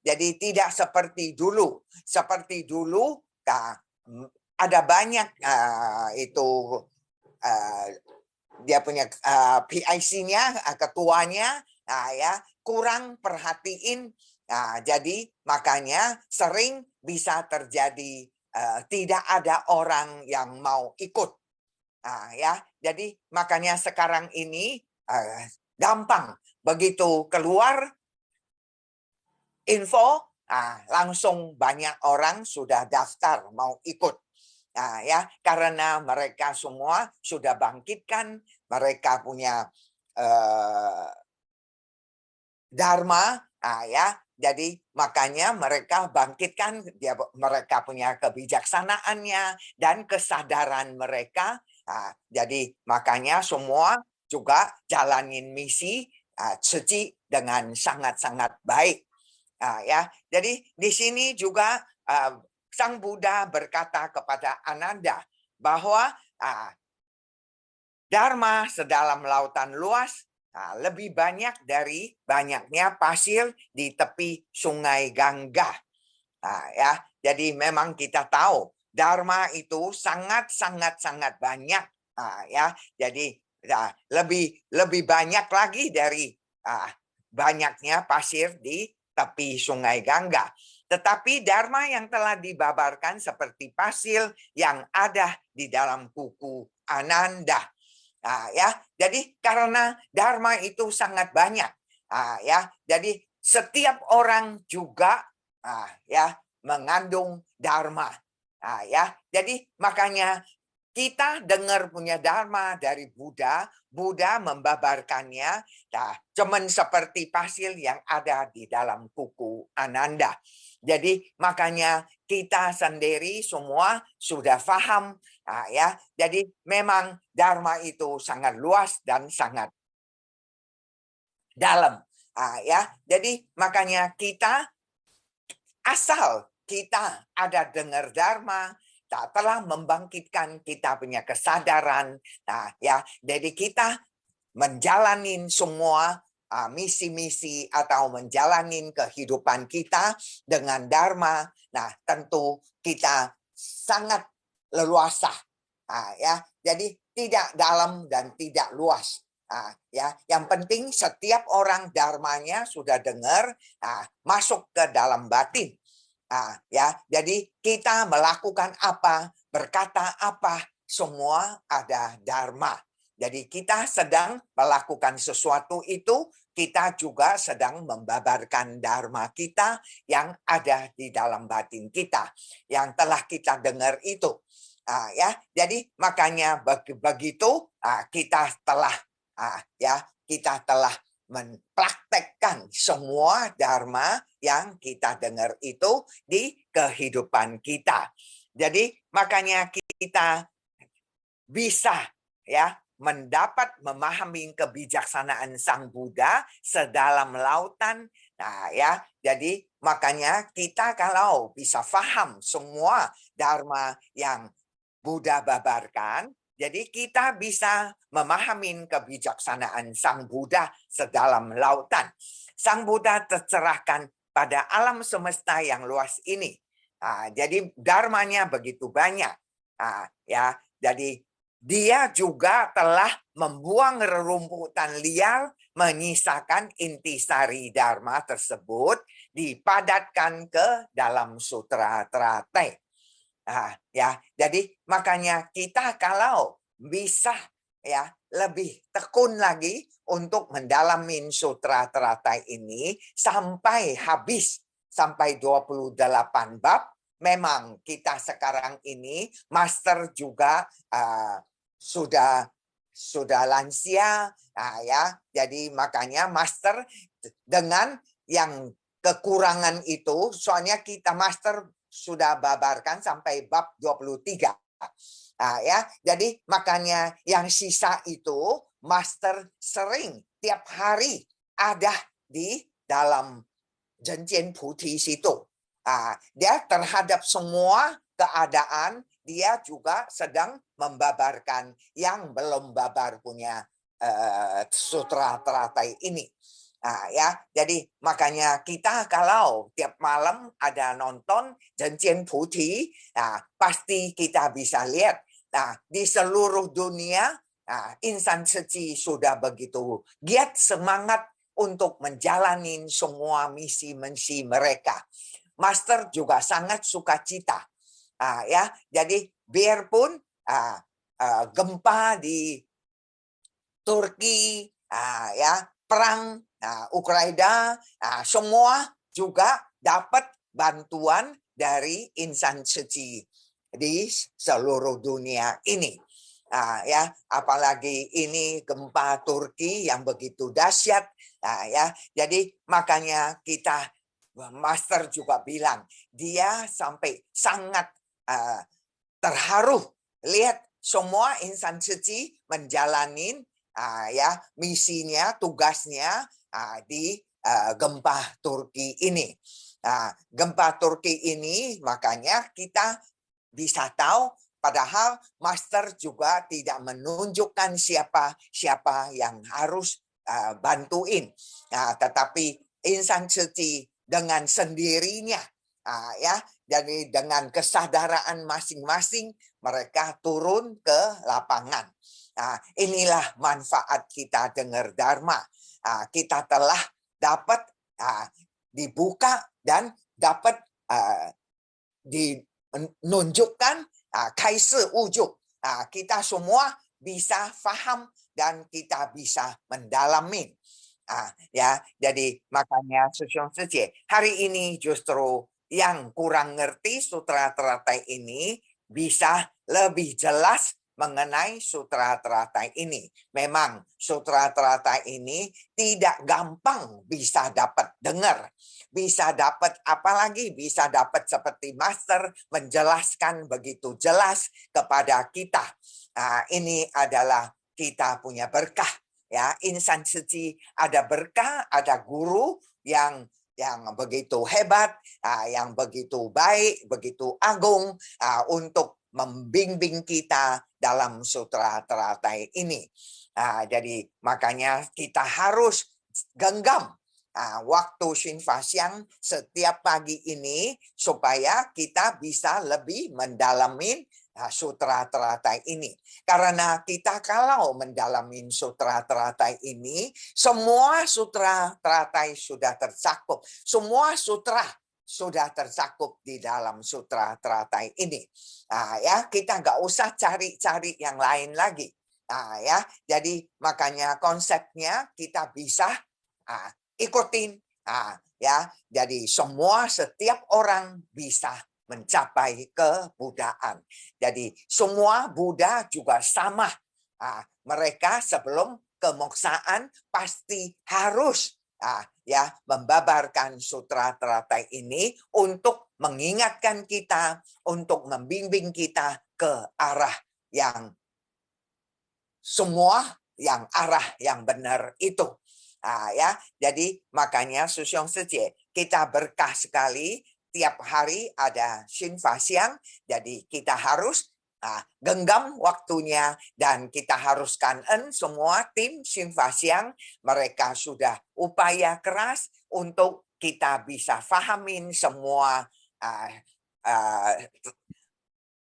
Jadi tidak seperti dulu. Seperti dulu ada banyak dia punya PIC-nya, ketuanya, kurang perhatiin. Jadi makanya sering bisa terjadi tidak ada orang yang mau ikut. Jadi makanya sekarang ini gampang, begitu keluar info, langsung banyak orang sudah daftar mau ikut. Karena mereka semua sudah bangkitkan, mereka punya dharma, jadi makanya mereka bangkitkan, mereka punya kebijaksanaannya dan kesadaran mereka. Jadi makanya semua juga jalanin misi suci dengan sangat-sangat baik. Jadi di sini juga Sang Buddha berkata kepada Ananda bahwa dharma sedalam lautan luas lebih banyak dari banyaknya pasir di tepi sungai Gangga. Jadi memang kita tahu dharma itu sangat banyak. Jadi lebih banyak lagi dari banyaknya pasir di tepi sungai Gangga. Tetapi dharma yang telah dibabarkan seperti pasir yang ada di dalam kuku Ananda. Jadi karena dharma itu sangat banyak. Jadi setiap orang juga mengandung dharma. Jadi makanya kita dengar punya dharma dari Buddha, Buddha membabarkannya cuman seperti pasir yang ada di dalam kuku Ananda. Jadi makanya kita sendiri semua sudah paham, jadi memang dharma itu sangat luas dan sangat dalam. Jadi makanya kita asal kita ada dengar dharma, telah membangkitkan kita punya kesadaran. Jadi kita menjalani semua misi-misi atau menjalani kehidupan kita dengan dharma. Tentu kita sangat leluasa. Jadi tidak dalam dan tidak luas. Yang penting setiap orang dharmanya sudah dengar, masuk ke dalam batin. Jadi kita melakukan apa, berkata apa, semua ada dharma. Jadi kita sedang melakukan sesuatu itu, kita juga sedang membabarkan dharma kita yang ada di dalam batin kita, yang telah kita dengar itu. Jadi makanya begitu kita telah mempraktekkan semua dharma yang kita dengar itu di kehidupan kita. Jadi makanya kita bisa mendapat memahami kebijaksanaan Sang Buddha sedalam lautan. Jadi makanya kita kalau bisa paham semua dharma yang Buddha babarkan, jadi kita bisa memahami kebijaksanaan Sang Buddha sedalam lautan. Sang Buddha tercerahkan pada alam semesta yang luas ini. Jadi dharmanya begitu banyak. Jadi dia juga telah membuang rerumputan liar, menyisakan intisari dharma tersebut, dipadatkan ke dalam sutra Trate. Ya, jadi makanya kita kalau bisa ya lebih tekun lagi untuk mendalamin sutra teratai ini sampai habis, sampai 28 bab. Memang kita sekarang ini master juga sudah lansia, ya. Jadi makanya master dengan yang kekurangan itu, soalnya kita master sudah babarkan sampai bab 23. Ya, jadi makanya yang sisa itu master sering tiap hari ada di dalam Zhenjian Putih situ. Dia terhadap semua keadaan, dia juga sedang membabarkan yang belum babar punya sutra teratai ini. Ya, jadi makanya kita kalau tiap malam ada nonton Zhenjian Putih, pasti kita bisa lihat. Di seluruh dunia, insan suci sudah begitu giat semangat untuk menjalani semua misi-misi mereka. Master juga sangat sukacita. Ya, jadi biarpun gempa di Turki, ya, perang Ukraina, semua juga dapat bantuan dari insan suci di seluruh dunia ini. Ya, apalagi ini gempa Turki yang begitu dahsyat. Ya, jadi makanya kita master juga bilang dia sampai sangat terharu lihat semua insan suci menjalani ya misinya, tugasnya di gempa Turki ini. Gempa Turki ini makanya kita bisa tahu, padahal master juga tidak menunjukkan siapa yang harus bantuin. Tetapi insan suci dengan sendirinya, ya, jadi dengan kesadaran masing-masing mereka turun ke lapangan. Inilah manfaat kita dengar Dharma. Kita telah dapat dibuka dan dapat menunjukkan kaisi wujud. Kita semua bisa faham dan kita bisa mendalami. Ya, jadi makanya Susyong Sije hari ini justru yang kurang ngerti sutra teratai ini bisa lebih jelas mengenai sutra teratai ini. Memang sutra teratai ini tidak gampang bisa dapat dengar, bisa dapat apalagi bisa dapat seperti master menjelaskan begitu jelas kepada kita. Ini adalah kita punya berkah. Ya, insan suci ada berkah, ada guru yang begitu hebat, yang begitu baik, begitu agung untuk membimbing kita dalam sutra teratai ini. Jadi makanya kita harus genggam waktu Shinfa Siang setiap pagi ini supaya kita bisa lebih mendalami sutra teratai ini. Karena kita kalau mendalami sutra teratai ini, semua sutra teratai sudah tercakup. Semua sutra sudah tercakup di dalam sutra teratai ini. Ya, kita nggak usah cari-cari yang lain lagi. Ya, jadi makanya konsepnya kita bisa ikutin. Ya, jadi setiap orang bisa mencapai kebudaan. Jadi semua Buddha juga sama. Mereka sebelum kemoksaan pasti harus ya membabarkan sutra teratai ini untuk mengingatkan kita, untuk membimbing kita ke arah yang semua yang arah yang benar itu. Ya, jadi makanya Susyong Sije kita berkah sekali. Tiap hari ada Shinfa Siang, jadi kita harus genggam waktunya dan kita harus kanen semua tim Shinfa Siang. Mereka sudah upaya keras untuk kita bisa fahamin semua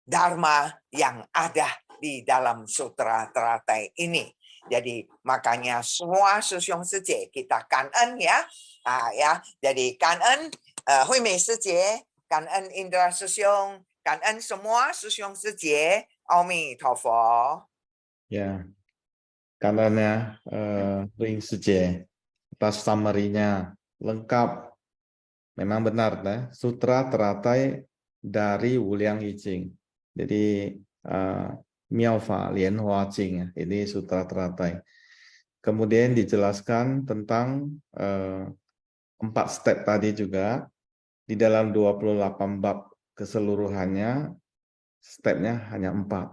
Dharma yang ada di dalam sutra teratai ini. Jadi makanya semua Susyong Sije kita kanen ya. Ya, jadi kanen 惠美师姐，感恩 Indra Susyong 感恩semua师兄师姐，阿弥陀佛。 Ya, karenanya Ring Suje atas summary-nya lengkap. Memang benar, nah, sutra teratai dari Wuliang Yijing. Jadi Miaofa Lian Hua Jing, ya, ini sutra teratai. Kemudian dijelaskan tentang 4 step tadi juga di dalam 28 bab keseluruhannya, stepnya hanya 4.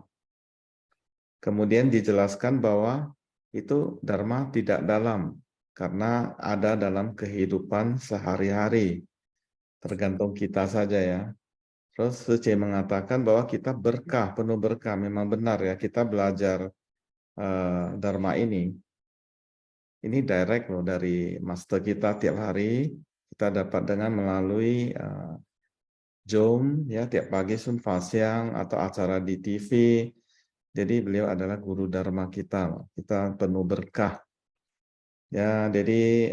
Kemudian dijelaskan bahwa itu dharma tidak dalam karena ada dalam kehidupan sehari-hari. Tergantung kita saja ya. Terus Suci mengatakan bahwa kita berkah, penuh berkah. Memang benar ya, kita belajar dharma ini. Ini direct loh dari master kita tiap hari. Kita dapat dengan melalui Zoom ya, tiap pagi Sun Fa Siang atau acara di TV. Jadi beliau adalah guru dharma kita. Kita penuh berkah. Ya, jadi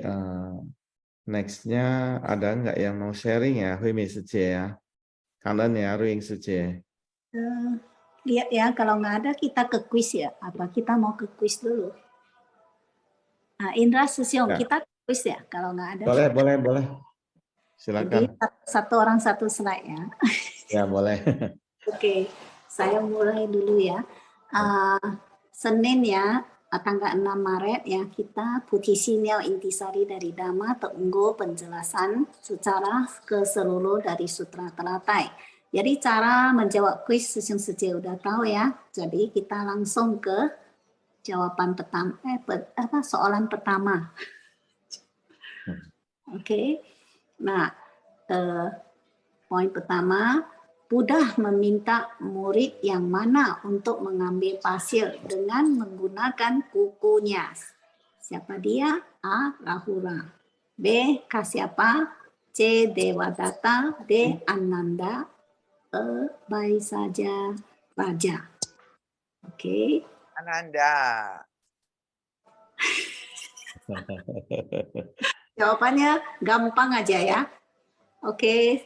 next-nya ada nggak yang mau sharing ya, Hui Mi Suci ya? Kalian ya, Ring Suci. Lihat ya, kalau nggak ada kita ke quiz ya. Apa kita mau ke quiz dulu? Nah, Indra Susyong, Ya. kita ke quiz ya. Kalau nggak ada. Boleh. Jadi Silakan. satu orang satu slide ya. Ya, boleh. Oke, saya mulai dulu ya. Senin ya, tanggal 6 Maret ya, kita Putih Sinyal Intisari dari Dhamma Teunggo penjelasan secara keseluruh dari Sutra Teratai. Jadi cara menjawab kuis Susyong Suci udah tahu ya. Jadi kita langsung ke jawaban pertama, soalan pertama. Oke. Nah, poin pertama, Buddha meminta murid yang mana untuk mengambil pasir dengan menggunakan kukunya. Siapa dia? A. Rahula. B. Kasyapa. C. Devadatta. D. Ananda. E. Baisaja Raja. Oke. Ananda. Jawabannya gampang aja ya. Oke.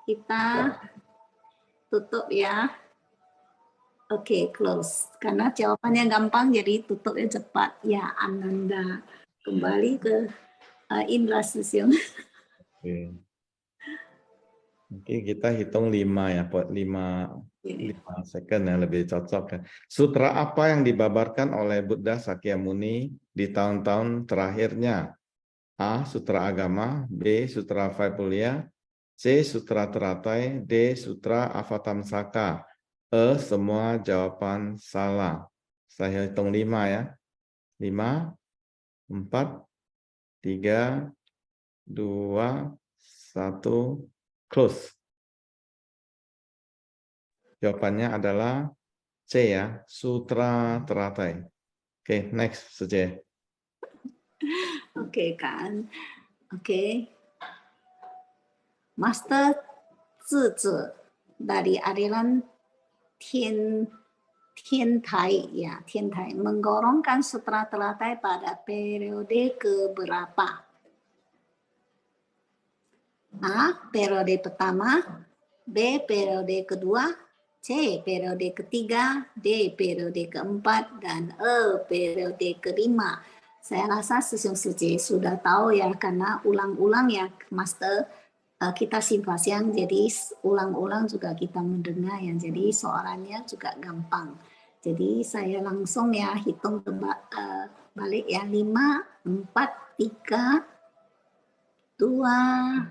Kita tutup ya. Oke, close. Karena jawabannya gampang, jadi tutupnya cepat. Ya, Ananda. Kembali ke Indra Susyong. Oke. Mungkin kita hitung 5 ya, 5 second ya, lebih cocok ya. Sutra apa yang dibabarkan oleh Buddha Sakyamuni di tahun-tahun terakhirnya? A. Sutra Agama. B. Sutra Vaipulya. C. Sutra Teratai. D. Sutra Avatamsaka. E. Semua jawaban salah. Saya hitung 5 ya. 5, 4, 3, 2, 1, close. Jawabannya adalah C ya, Sutra Teratai. Oke, next Suci. Oke kan. Oke. Master Zizhi dari aliran Tiantai ya, Tiantai menggolongkan Sutra Teratai pada periode keberapa? A. Periode pertama. B. Periode kedua. C. Periode ketiga. D. Periode keempat. Dan E. Periode kelima. Saya rasa Susyong Suci sudah tahu ya, karena ulang-ulang ya Master, kita simpasiang, jadi ulang-ulang juga kita mendengar ya, jadi soalannya juga gampang. Jadi saya langsung ya hitung balik ya, 5, 4, 3, 2,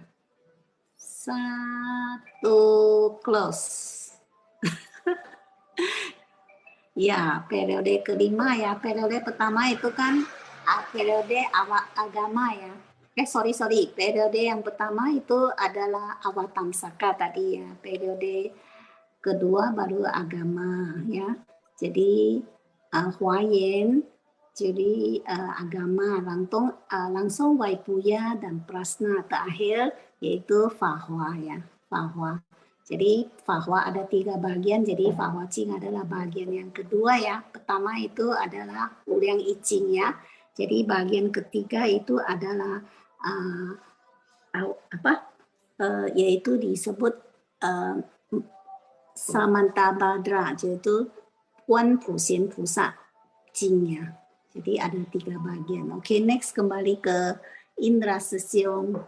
1, close. Ya, periode kelima ya, periode pertama itu kan periode agama ya. Sorry, periode yang pertama itu adalah Avatamsaka tadi ya, periode kedua baru agama ya. Jadi Huayan, jadi agama, langsung Vaipulya dan Prasna terakhir yaitu Fahua ya, Fahua. Jadi Fahua ada 3 bagian, jadi Fahua Jing adalah bagian yang kedua ya. Pertama itu adalah Wuliang Yijing ya. Jadi bagian ketiga itu adalah yaitu disebut Samantabhadra, yaitu Wan Puxian Pusa Jingnya. Jadi ada 3 bagian. Oke, next kembali ke Indra Sesyong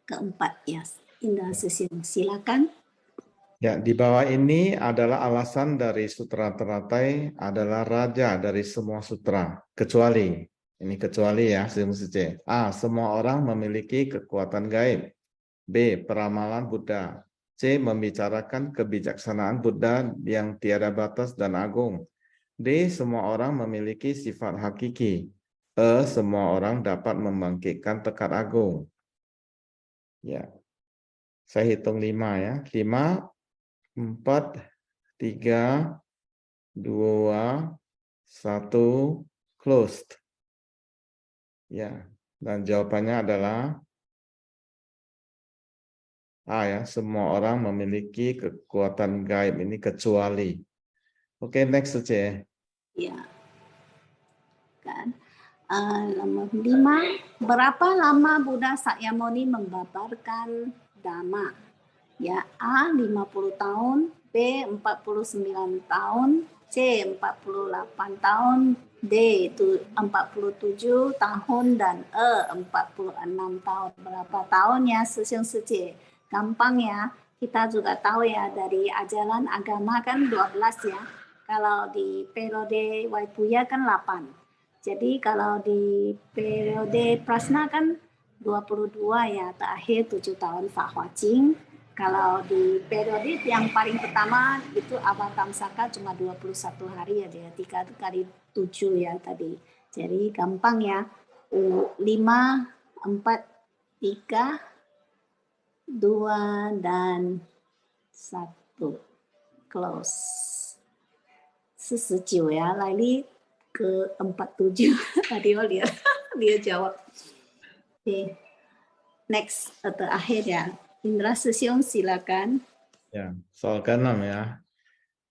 keempat ya. Indra Sesyong, silakan. Ya, di bawah ini adalah alasan dari sutra teratai adalah raja dari semua sutra, kecuali, ini kecuali ya, C. A. Semua orang memiliki kekuatan gaib. B. Peramalan Buddha. C. Membicarakan kebijaksanaan Buddha yang tiada batas dan agung. D. Semua orang memiliki sifat hakiki. E. Semua orang dapat membangkitkan tekad agung. Ya, saya hitung 5 ya. 5, 4, 3, 2, 1, closed. Ya, dan jawabannya adalah A ya, semua orang memiliki kekuatan gaib ini kecuali. Oke, next saja. Ya. Kan. Nomor 5, berapa lama Buddha Sakyamuni membabarkan Dhamma? Ya, A 50 tahun, B 49 tahun, C 48 tahun, D itu 47 tahun, dan E 46 tahun. Berapa tahun ya, Sesyong Sece? Gampang ya, kita juga tahu ya dari ajaran agama kan 12 ya. Kalau di periode Waipuya kan 8. Jadi kalau di periode Prasna kan 22 ya, terakhir 7 tahun Fa Jing. Kalau di periode yang paling pertama itu Avatamsaka cuma 21 hari ya, dia 3 kali 7 ya tadi. Jadi gampang ya. 5, 4, 3, 2, dan 1. Close. 49 ya, lagi ke 47. Tadi dia jawab. Oke. Next, terakhir ya. Indra Sesyong, silakan. Ya, soal ke-6 ya.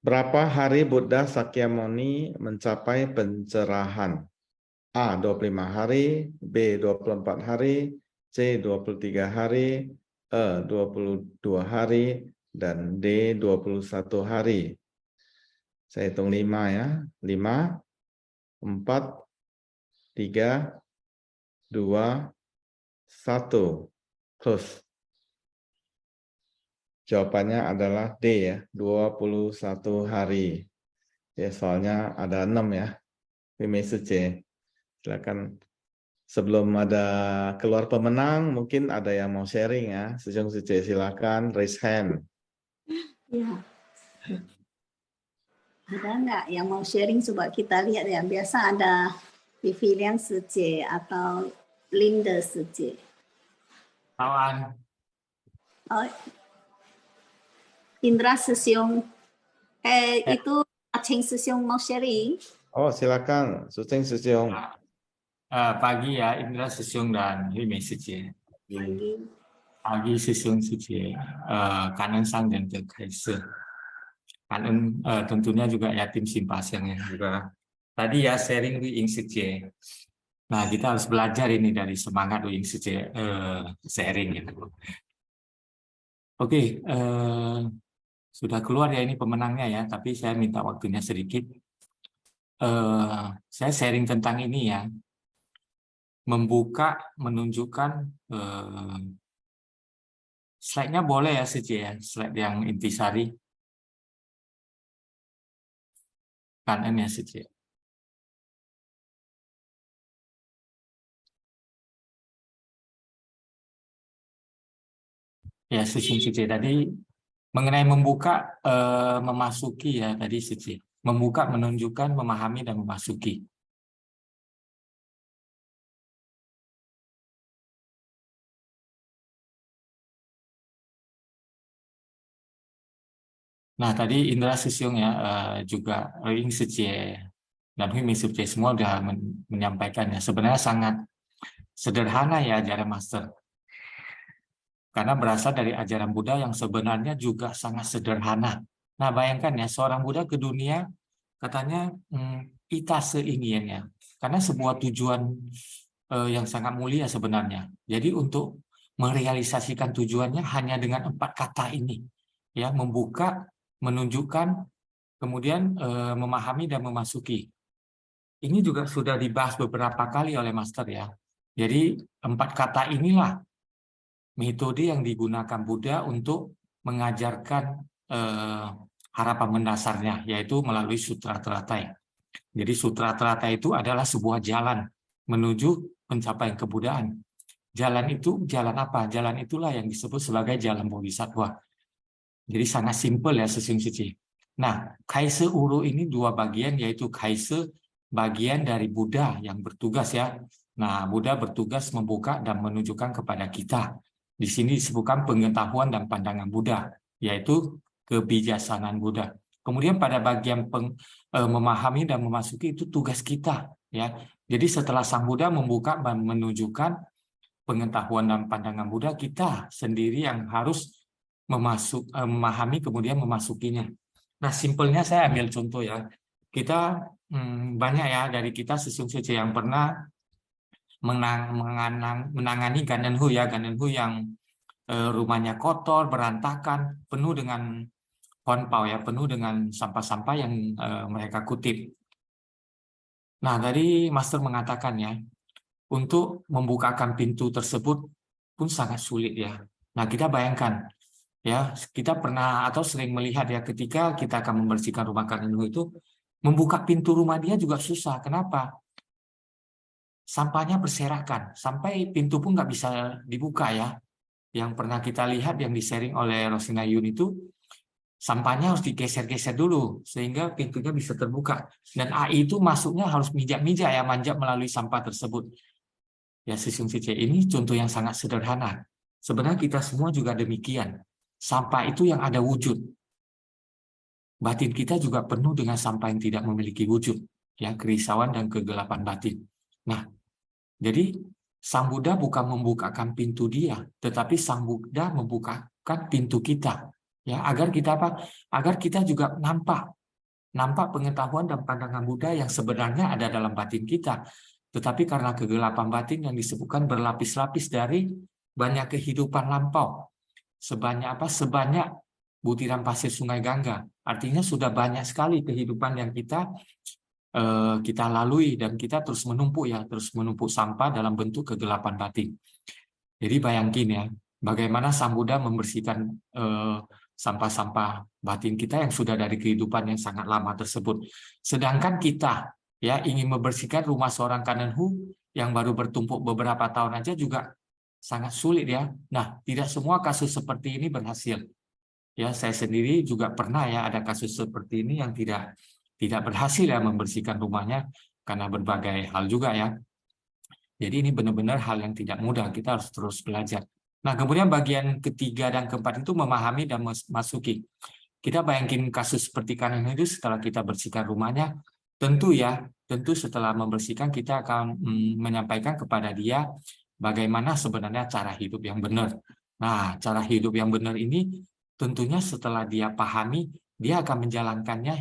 Berapa hari Buddha Sakyamuni mencapai pencerahan? A. 25 hari, B. 24 hari, C. 23 hari, E. 22 hari, dan D. 21 hari. Saya hitung 5 ya. 5, 4, 3, 2, 1. Close. Jawabannya adalah D ya, 21 hari. Ya, soalnya ada 6 ya. C. Silakan, sebelum ada keluar pemenang, mungkin ada yang mau sharing ya. Sesyong C, silakan raise hand. Ya. Ada nggak yang mau sharing? Coba kita lihat ya. Biasa ada Pavilion Sece atau Linda Sece. Kawan. Oh, Indra Sesyong, itu Aceng Sesyong mau sharing? Oh, silakan, Suceng Sesyong. Pagi ya, Indra Sesyong dan Hime Sece. Pagi Sesyong Sece, Kanan Sang dan Kekaiser. Kanan tentunya juga yatim simpasang yang juga. Tadi ya sharing di Ing Sece. Nah, kita harus belajar ini dari semangat Ing Sece sharing gitu. Oke, sudah keluar ya ini pemenangnya ya, tapi saya minta waktunya sedikit. Saya sharing tentang ini ya, membuka, menunjukkan slide-nya boleh ya saja ya, slide yang intisari. Kanan ya saja. Ya, Sesyong Sece tadi mengenai membuka, memasuki ya tadi Sece. Membuka, menunjukkan, memahami, dan memasuki. Nah, tadi Indra Sesyong ya juga Ing Sece dan Hime Sece semua sudah menyampaikan ya. Sebenarnya sangat sederhana ya ajaran Master. Karena berasal dari ajaran Buddha yang sebenarnya juga sangat sederhana. Nah, bayangkan ya, seorang Buddha ke dunia katanya kita seinginnya. Karena sebuah tujuan yang sangat mulia sebenarnya. Jadi untuk merealisasikan tujuannya hanya dengan 4 kata ini, ya, membuka, menunjukkan, kemudian memahami dan memasuki. Ini juga sudah dibahas beberapa kali oleh Master ya. Jadi 4 kata inilah metode yang digunakan Buddha untuk mengajarkan harapan mendasarnya, yaitu melalui Sutra Teratai. Jadi Sutra Teratai itu adalah sebuah jalan menuju pencapaian kebudayaan. Jalan itu, jalan apa? Jalan itulah yang disebut sebagai jalan Bodhisattva. Jadi sangat simpel ya Sesung Cici. Nah, Kaise Uru ini 2 bagian, yaitu Kaise bagian dari Buddha yang bertugas ya. Nah, Buddha bertugas membuka dan menunjukkan kepada kita. Di sini disebutkan pengetahuan dan pandangan Buddha, yaitu kebijaksanaan Buddha. Kemudian pada bagian memahami dan memasuki itu tugas kita ya. Jadi setelah Sang Buddha membuka dan menunjukkan pengetahuan dan pandangan Buddha, kita sendiri yang harus memahami kemudian memasukinya. Nah, simpelnya saya ambil contoh ya. Kita banyak ya dari kita Sesung Cici yang pernah menangani Ganenhu ya, Ganenhu yang rumahnya kotor, berantakan, penuh dengan honpao ya, penuh dengan sampah-sampah yang mereka kutip. Nah, tadi Master mengatakan ya, untuk membukakan pintu tersebut pun sangat sulit ya. Nah, kita bayangkan ya, kita pernah atau sering melihat ya, ketika kita akan membersihkan rumah Ganenhu itu, membuka pintu rumah dia juga susah. Kenapa? Sampahnya berserakan, sampai pintu pun nggak bisa dibuka ya. Yang pernah kita lihat yang di-sharing oleh Rosina Yun itu, sampahnya harus digeser-geser dulu sehingga pintunya bisa terbuka. Dan AI itu masuknya harus mijak-mijak ya, manjat melalui sampah tersebut. Ya, Sesung Cici, ini contoh yang sangat sederhana. Sebenarnya kita semua juga demikian. Sampah itu yang ada wujud. Batin kita juga penuh dengan sampah yang tidak memiliki wujud, ya, kerisauan dan kegelapan batin. Nah, jadi Sang Buddha bukan membukakan pintu dia, tetapi Sang Buddha membukakan pintu kita, ya, agar kita apa? Agar kita juga nampak pengetahuan dan pandangan Buddha yang sebenarnya ada dalam batin kita. Tetapi karena kegelapan batin yang disebutkan berlapis-lapis dari banyak kehidupan lampau, sebanyak butiran pasir Sungai Gangga. Artinya sudah banyak sekali kehidupan yang kita lalui dan kita terus menumpuk sampah dalam bentuk kegelapan batin. Jadi bayangin ya, bagaimana Sang Buddha membersihkan sampah-sampah batin kita yang sudah dari kehidupan yang sangat lama tersebut. Sedangkan kita ya ingin membersihkan rumah seorang Ganenhu yang baru bertumpuk beberapa tahun aja juga sangat sulit ya. Nah, tidak semua kasus seperti ini berhasil. Ya, saya sendiri juga pernah ya ada kasus seperti ini yang tidak berhasil ya membersihkan rumahnya karena berbagai hal juga ya. Jadi ini benar-benar hal yang tidak mudah, kita harus terus belajar. Nah, kemudian bagian ketiga dan keempat itu memahami dan masuki. Kita bayangin kasus seperti Ganenhu itu setelah kita bersihkan rumahnya, tentu setelah membersihkan kita akan menyampaikan kepada dia bagaimana sebenarnya cara hidup yang benar. Nah, cara hidup yang benar ini tentunya setelah dia pahami, dia akan menjalankannya,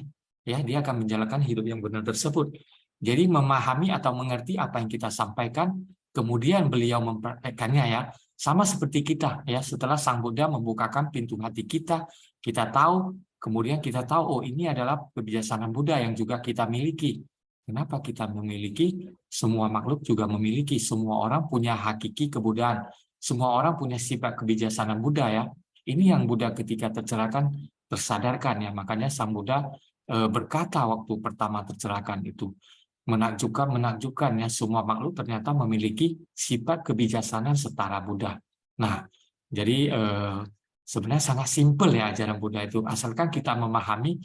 ya, dia akan menjalankan hidup yang benar tersebut. Jadi memahami atau mengerti apa yang kita sampaikan, kemudian beliau mempraktekannya ya, sama seperti kita ya. Setelah Sang Buddha membukakan pintu hati kita, kita tahu, kemudian kita tahu, oh ini adalah kebijaksanaan Buddha yang juga kita miliki. Kenapa kita memiliki? Semua makhluk juga memiliki, semua orang punya hakiki kebudayaan, semua orang punya sifat kebijaksanaan Buddha ya. Ini yang Buddha ketika tercerahkan tersadarkan ya, makanya Sang Buddha berkata waktu pertama tercerahkan itu, menakjubkan ya, semua makhluk ternyata memiliki sifat kebijaksanaan setara Buddha. Nah, jadi sebenarnya sangat simpel ya ajaran Buddha itu, asalkan kita memahami,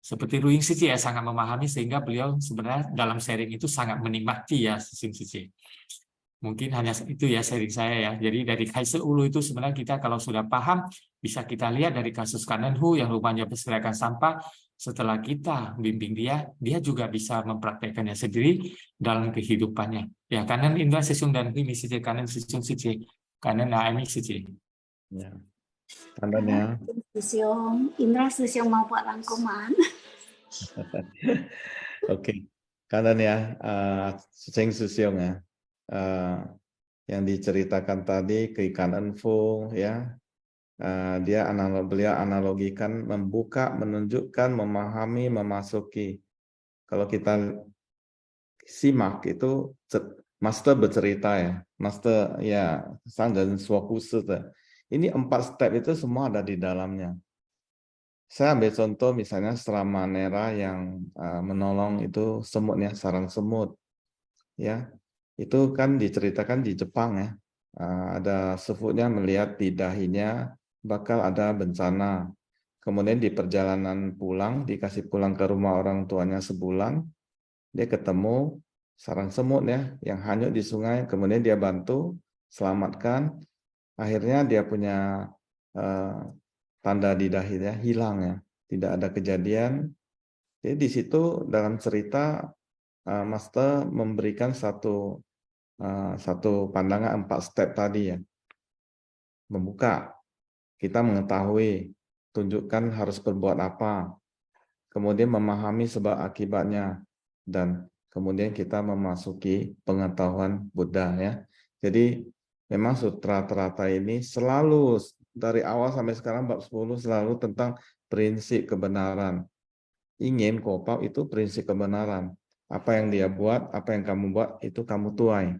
seperti Ruing Cici ya, sangat memahami sehingga beliau sebenarnya dalam sharing itu sangat menikmati ya Sesung Cici. Mungkin hanya itu ya sharing saya ya. Jadi dari Kaise Ulu itu sebenarnya kita kalau sudah paham, bisa kita lihat dari kasus Ganenhu yang rumahnya berserakan sampah. Setelah kita bimbing dia juga bisa mempraktekkannya sendiri dalam kehidupannya. Ya, kanan Indra Sesung dan Himi Cici, kanan Sesung Cici, kanan Naemi Cici. Ya. Tandanya. Sesung, Indra Sesung mau buat rangkuman. Oke, kanan ya, Sesung ya. yang diceritakan tadi ke ikan enfo ya. Beliau analogikan membuka, menunjukkan, memahami, memasuki. Kalau kita simak itu master bercerita ya, master ya sang dan suakusu. Ini 4 step itu semua ada di dalamnya. Saya ambil contoh misalnya selama Nera yang menolong itu semutnya, sarang semut, ya itu kan diceritakan di Jepang ya. Ada sefutnya melihat di dahinya bakal ada bencana. Kemudian di perjalanan pulang, dikasih pulang ke rumah orang tuanya sebulan, dia ketemu sarang semut ya yang hanyut di sungai, kemudian dia bantu selamatkan, akhirnya dia punya tanda di dahinya hilang ya, tidak ada kejadian. Jadi di situ dalam cerita Master memberikan satu pandangan 4 step tadi ya, membuka, kita mengetahui, tunjukkan harus berbuat apa, kemudian memahami sebab akibatnya, dan kemudian kita memasuki pengetahuan Buddha ya. Jadi memang sutra teratai ini selalu dari awal sampai sekarang bab 10 selalu tentang prinsip kebenaran. Ingin kopau itu prinsip kebenaran. Apa yang dia buat, apa yang kamu buat itu kamu tuai.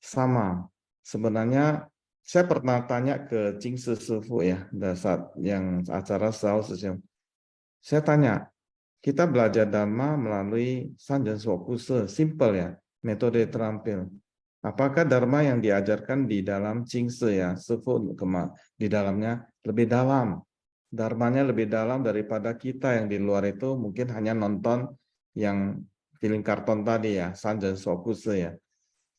Sama. Sebenarnya saya pernah tanya ke Ching Sifu ya, saat yang acara Sao Sesium. Saya tanya, kita belajar Dharma melalui Sanjan Swakuse, simple ya, metode terampil. Apakah Dharma yang diajarkan di dalam Chingse ya, Sifu di dalamnya lebih dalam? Dharmanya lebih dalam daripada kita yang di luar itu mungkin hanya nonton yang film karton tadi ya, Sanjan Swakuse ya.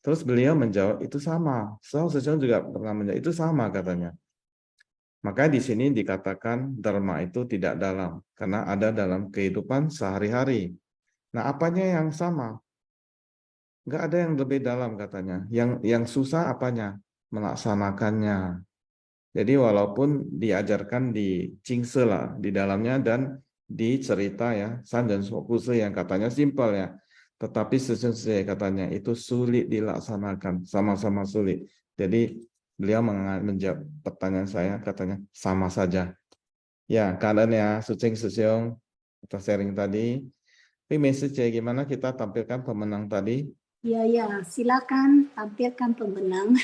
Terus beliau menjawab itu sama. Sao Sesiong juga pernah menjawab itu sama katanya. Maka di sini dikatakan dharma itu tidak dalam karena ada dalam kehidupan sehari-hari. Nah, apanya yang sama? Enggak ada yang lebih dalam katanya. Yang susah apanya? Melaksanakannya. Jadi walaupun diajarkan di Chingse lah di dalamnya dan di cerita ya San dan Swakuse yang katanya simpel ya. Tetapi sesungguhnya katanya itu sulit dilaksanakan, sama-sama sulit. Jadi beliau menjawab pertanyaan saya, katanya sama saja. Ya, keadaan ya, Sucing Susyong, kita sharing tadi. Tapi message gimana kita tampilkan pemenang tadi? Ya, silakan tampilkan pemenang.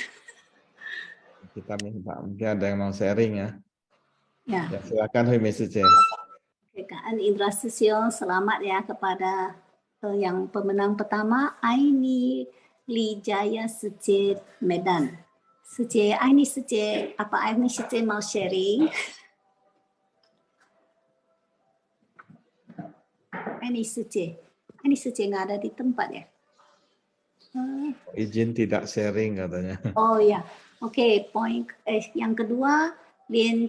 Kita minta, mungkin ada yang mau sharing ya. Ya. Ya, silakan message. Oke, Kak Indra Susio, selamat ya kepada yang pemenang pertama, Aini Lijaya Suci Medan. Suci, Aini Suci, apa Aini Suci mau sharing? Aini Suci nggak ada di tempat ya? Izin tidak sharing katanya. Oh ya, oke. Poin yang kedua, Lian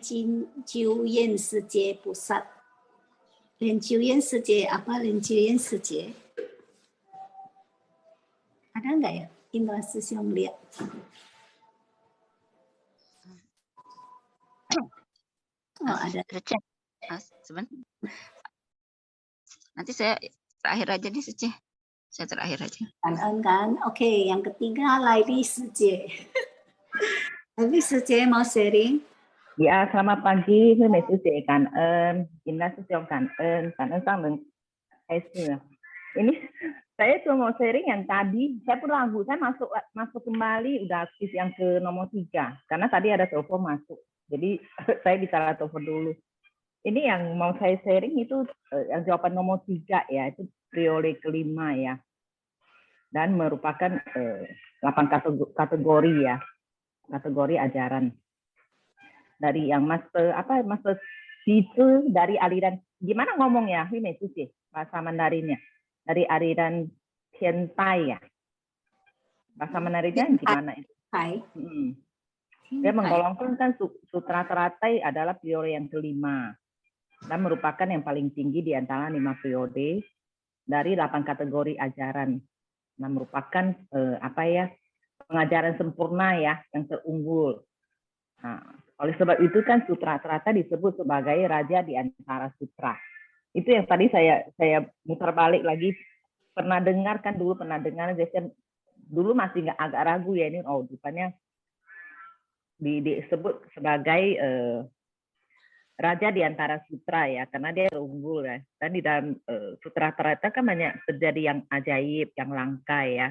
Jiuyen Sije Pusat. Lian Jiuyen Sije apa? Lian Jiuyen Sije. Ada nggak ya? Indra Susio melihat. Oh ada. Sebentar. Nanti saya terakhir aja nih Suci. Saya terakhir aja. Kan. Oke, yang ketiga Laili Sije. Laili Sije mau sharing? Ya, selamat pagi. Ini Suci Kan Indah Susiong Kan Sang dan Kaisir. Ini saya cuma mau sharing yang tadi. Saya pun ragu. Saya masuk kembali udah aktif yang ke nomor 3 karena tadi ada telepon masuk. Jadi saya bicara telepon dulu. Ini yang mau saya sharing itu yang jawaban nomor 3 ya, itu priori kelima ya. Dan merupakan 8 kategori ya. Kategori ajaran. Dari yang master itu dari aliran gimana ngomongnya? Ini sih bahasa Mandarinnya. Dari aliran Tiantai ya. Bahasa Mandarinnya gimana itu? Dia menggolongkan kan sutra teratai adalah priori yang kelima dan merupakan yang paling tinggi di antara 5 periode dari 8 kategori ajaran. Nah, merupakan pengajaran sempurna ya yang terunggul. Nah, oleh sebab itu kan sutra teratai disebut sebagai raja di antara sutra. Itu yang tadi saya mutar balik lagi pernah dengar biasanya dulu masih agak ragu ya ini, oh rupanya disebut sebagai raja di antara sutra ya, karena dia unggul ya. Dan di dalam sutra ternyata kan banyak terjadi yang ajaib, yang langka ya.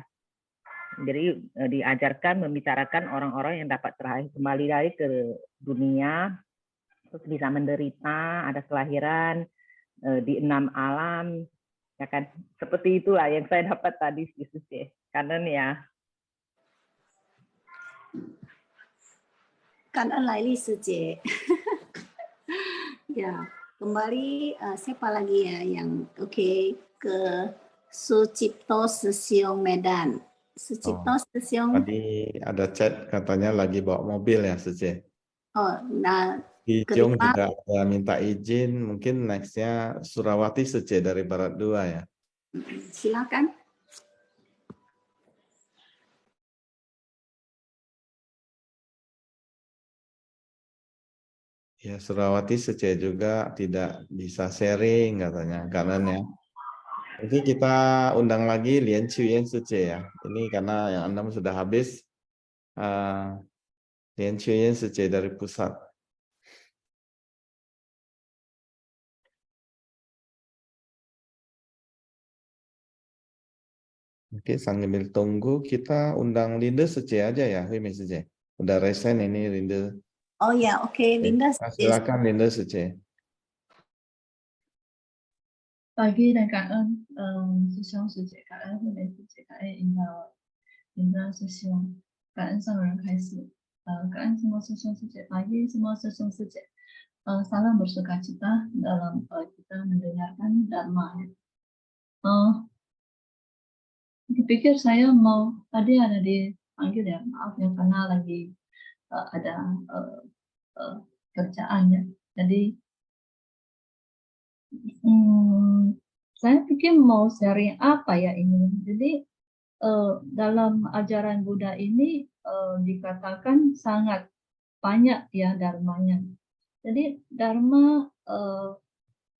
Jadi diajarkan membicarakan orang-orang yang dapat terakhir kembali lagi ke dunia, terus bisa menderita, ada kelahiran di 6 alam, ya kan? Seperti itulah yang saya dapat tadi, kanan ya. 感恩来丽师姐。Ya, kembali siapa lagi ya yang oke ke Sucipto Sesiong Medan. Sucipto Sesiong. Tadi ada chat katanya lagi bawa mobil ya, Suci. Oh, nah Di Jong juga ada minta izin, mungkin nextnya Surawati Suci dari Barat 2 ya. Silakan. Ya, Surawati Suci juga tidak bisa sharing katanya, karena ya. Nanti kita undang lagi Lian Chuyen Suci ya. Ini karena yang 6 sudah habis. Lian Chuyen Suci dari pusat. Oke, sambil tunggu kita undang Linda Suci aja ya, Hui Suci. Udah resign ini Linda. Oh ya, oke, Linda. Silakan Linda Suci. Pagi dan 感恩师兄师姐，感恩慧美师姐，感恩引导师兄，感恩上人开始，感恩semua师兄师姐pagi semua 师兄师姐，salam bersukacita dalam kita mendengarkan Dharma. Dipikir saya mau tadi ada dipanggil ya, maaf ya karena lagi ada kerjaan ya, jadi saya pikir mau sharing apa ya ini. Jadi dalam ajaran Buddha ini dikatakan sangat banyak ya dharmanya. Jadi dharma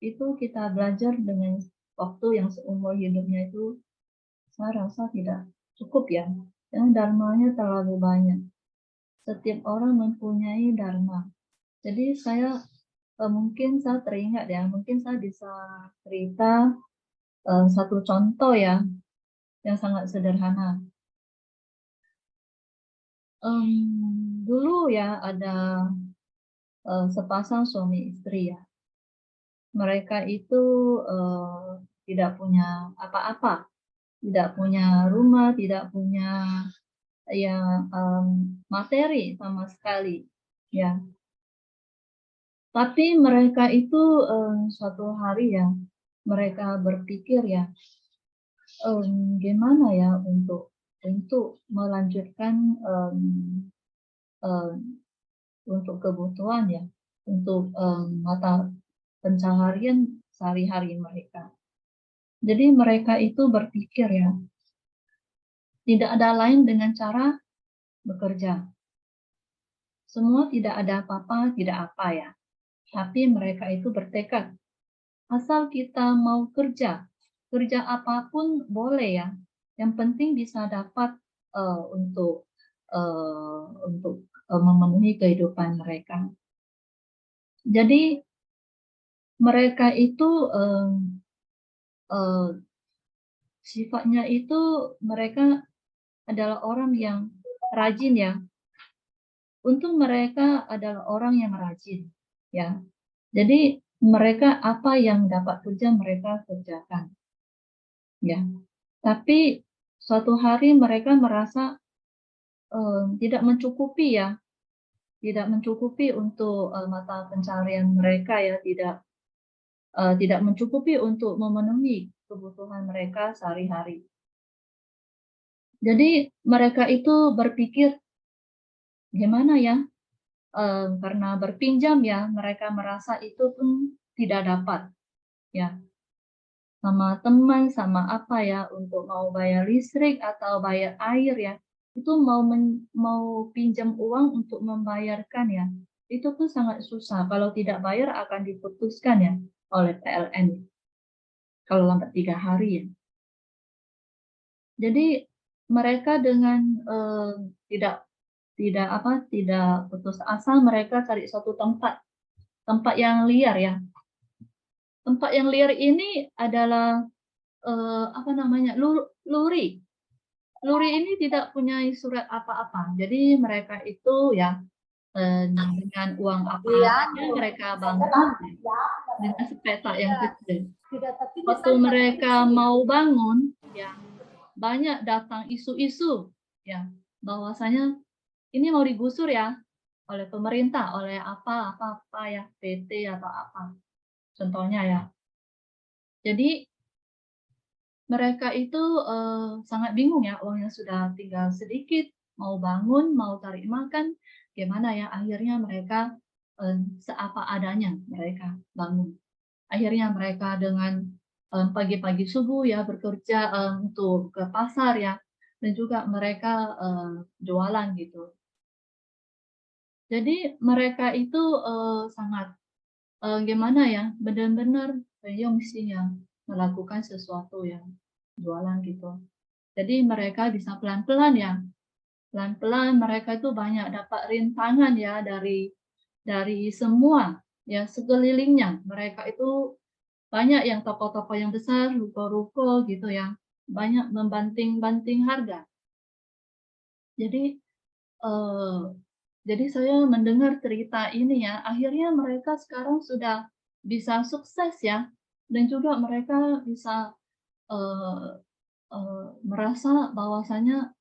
itu kita belajar dengan waktu yang seumur hidupnya itu saya rasa tidak cukup ya. Karena dharmanya terlalu banyak. Setiap orang mempunyai dharma. Jadi saya mungkin saya teringat ya, mungkin saya bisa cerita satu contoh ya, yang sangat sederhana. Dulu ya ada sepasang suami istri ya. Mereka itu tidak punya apa-apa, tidak punya rumah, tidak punya ya materi sama sekali ya. Tapi mereka itu suatu hari ya, mereka berpikir ya, gimana ya untuk melanjutkan untuk kebutuhan ya, untuk mata pencaharian sehari-hari mereka. Jadi mereka itu berpikir ya, tidak ada lain dengan cara bekerja. Semua tidak ada apa-apa, tidak apa ya. Tapi mereka itu bertekad, asal kita mau kerja apapun boleh ya. Yang penting bisa dapat untuk memenuhi kehidupan mereka. Jadi mereka itu sifatnya itu mereka adalah orang yang rajin ya. Untung mereka adalah orang yang rajin. Ya, jadi mereka apa yang dapat kerja mereka kerjakan, ya. Tapi suatu hari mereka merasa tidak mencukupi ya, tidak mencukupi untuk mata pencarian mereka ya, tidak mencukupi untuk memenuhi kebutuhan mereka sehari-hari. Jadi mereka itu berpikir gimana ya? Karena berpinjam ya, mereka merasa itu pun tidak dapat ya, sama teman, sama apa ya, untuk mau bayar listrik atau bayar air ya, itu mau pinjam uang untuk membayarkan ya, itu pun sangat susah. Kalau tidak bayar akan diputuskan ya oleh PLN kalau lambat 3 hari ya. Jadi mereka dengan tidak putus asa, mereka cari suatu tempat yang liar ya. Tempat yang liar ini adalah luri. Luri ini tidak punya surat apa-apa. Jadi mereka itu ya dengan uang apa adanya mereka bangun dengan sepetak yang kecil. Waktu mereka mau bangun, ya banyak datang isu-isu ya bahwasanya ini mau digusur ya oleh pemerintah, oleh apa ya PT atau apa contohnya ya. Jadi mereka itu sangat bingung ya, uangnya sudah tinggal sedikit, mau bangun, mau cari makan, gimana ya? Akhirnya mereka seapa adanya mereka bangun. Akhirnya mereka dengan pagi-pagi subuh ya bekerja untuk ke pasar ya, dan juga mereka jualan gitu. Jadi mereka itu sangat gimana ya, benar-benar mestinya melakukan sesuatu yang jualan gitu. Jadi mereka bisa pelan-pelan ya, pelan-pelan mereka itu banyak dapat rintangan ya dari semua ya sekelilingnya. Mereka itu banyak yang toko-toko yang besar, ruko-ruko gitu ya, banyak membanting-banting harga. Jadi saya mendengar cerita ini ya, akhirnya mereka sekarang sudah bisa sukses ya, dan juga mereka bisa merasa bahwasanya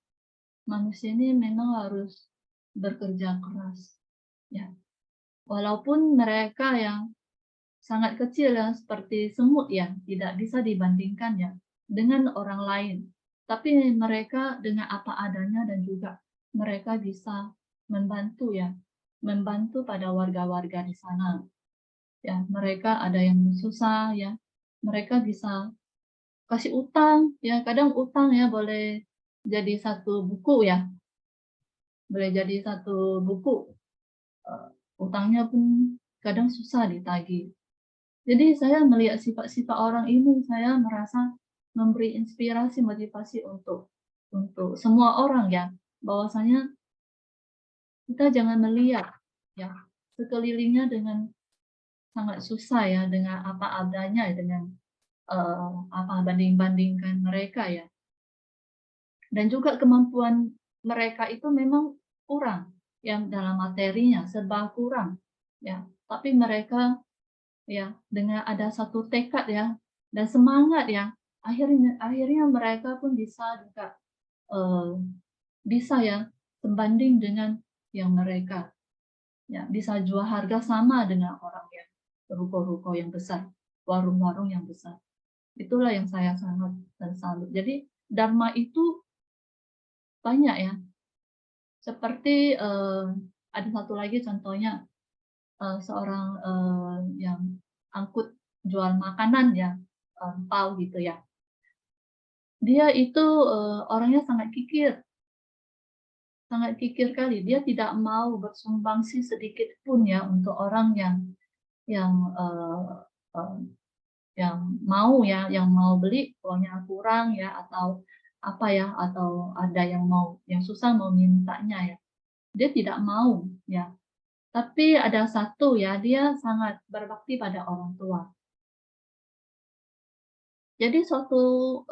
manusia ini memang harus bekerja keras ya, walaupun mereka yang sangat kecil ya seperti semut ya tidak bisa dibandingkan ya dengan orang lain, tapi mereka dengan apa adanya dan juga mereka bisa membantu ya, membantu pada warga-warga di sana ya. Mereka ada yang susah ya, mereka bisa kasih utang ya, kadang utang ya boleh jadi satu buku ya, boleh jadi satu buku. Utangnya pun kadang susah ditagih. Jadi saya melihat sifat-sifat orang ini, saya merasa memberi inspirasi, motivasi untuk semua orang ya, bahwasanya kita jangan melihat ya sekelilingnya dengan sangat susah ya, dengan apa adanya, dengan banding-bandingkan mereka ya. Dan juga kemampuan mereka itu memang kurang, yang dalam materinya serba kurang ya. Tapi mereka ya dengan ada satu tekad ya dan semangat ya, akhirnya mereka pun bisa juga bisa ya sebanding dengan yang mereka ya bisa jual harga sama dengan orang yang ruko-ruko yang besar, warung-warung yang besar. Itulah yang saya sangat dan salut. Jadi Dharma itu banyak ya. Seperti ada satu lagi contohnya seorang yang angkut jual makanan ya, pau gitu ya. Dia itu orangnya sangat kikir kali. Dia tidak mau bersumbangsi sedikit pun ya untuk orang yang mau ya, yang mau beli uangnya kurang ya, atau apa ya, atau ada yang susah mau mintanya ya. Dia tidak mau ya. Tapi ada satu ya, dia sangat berbakti pada orang tua. Jadi suatu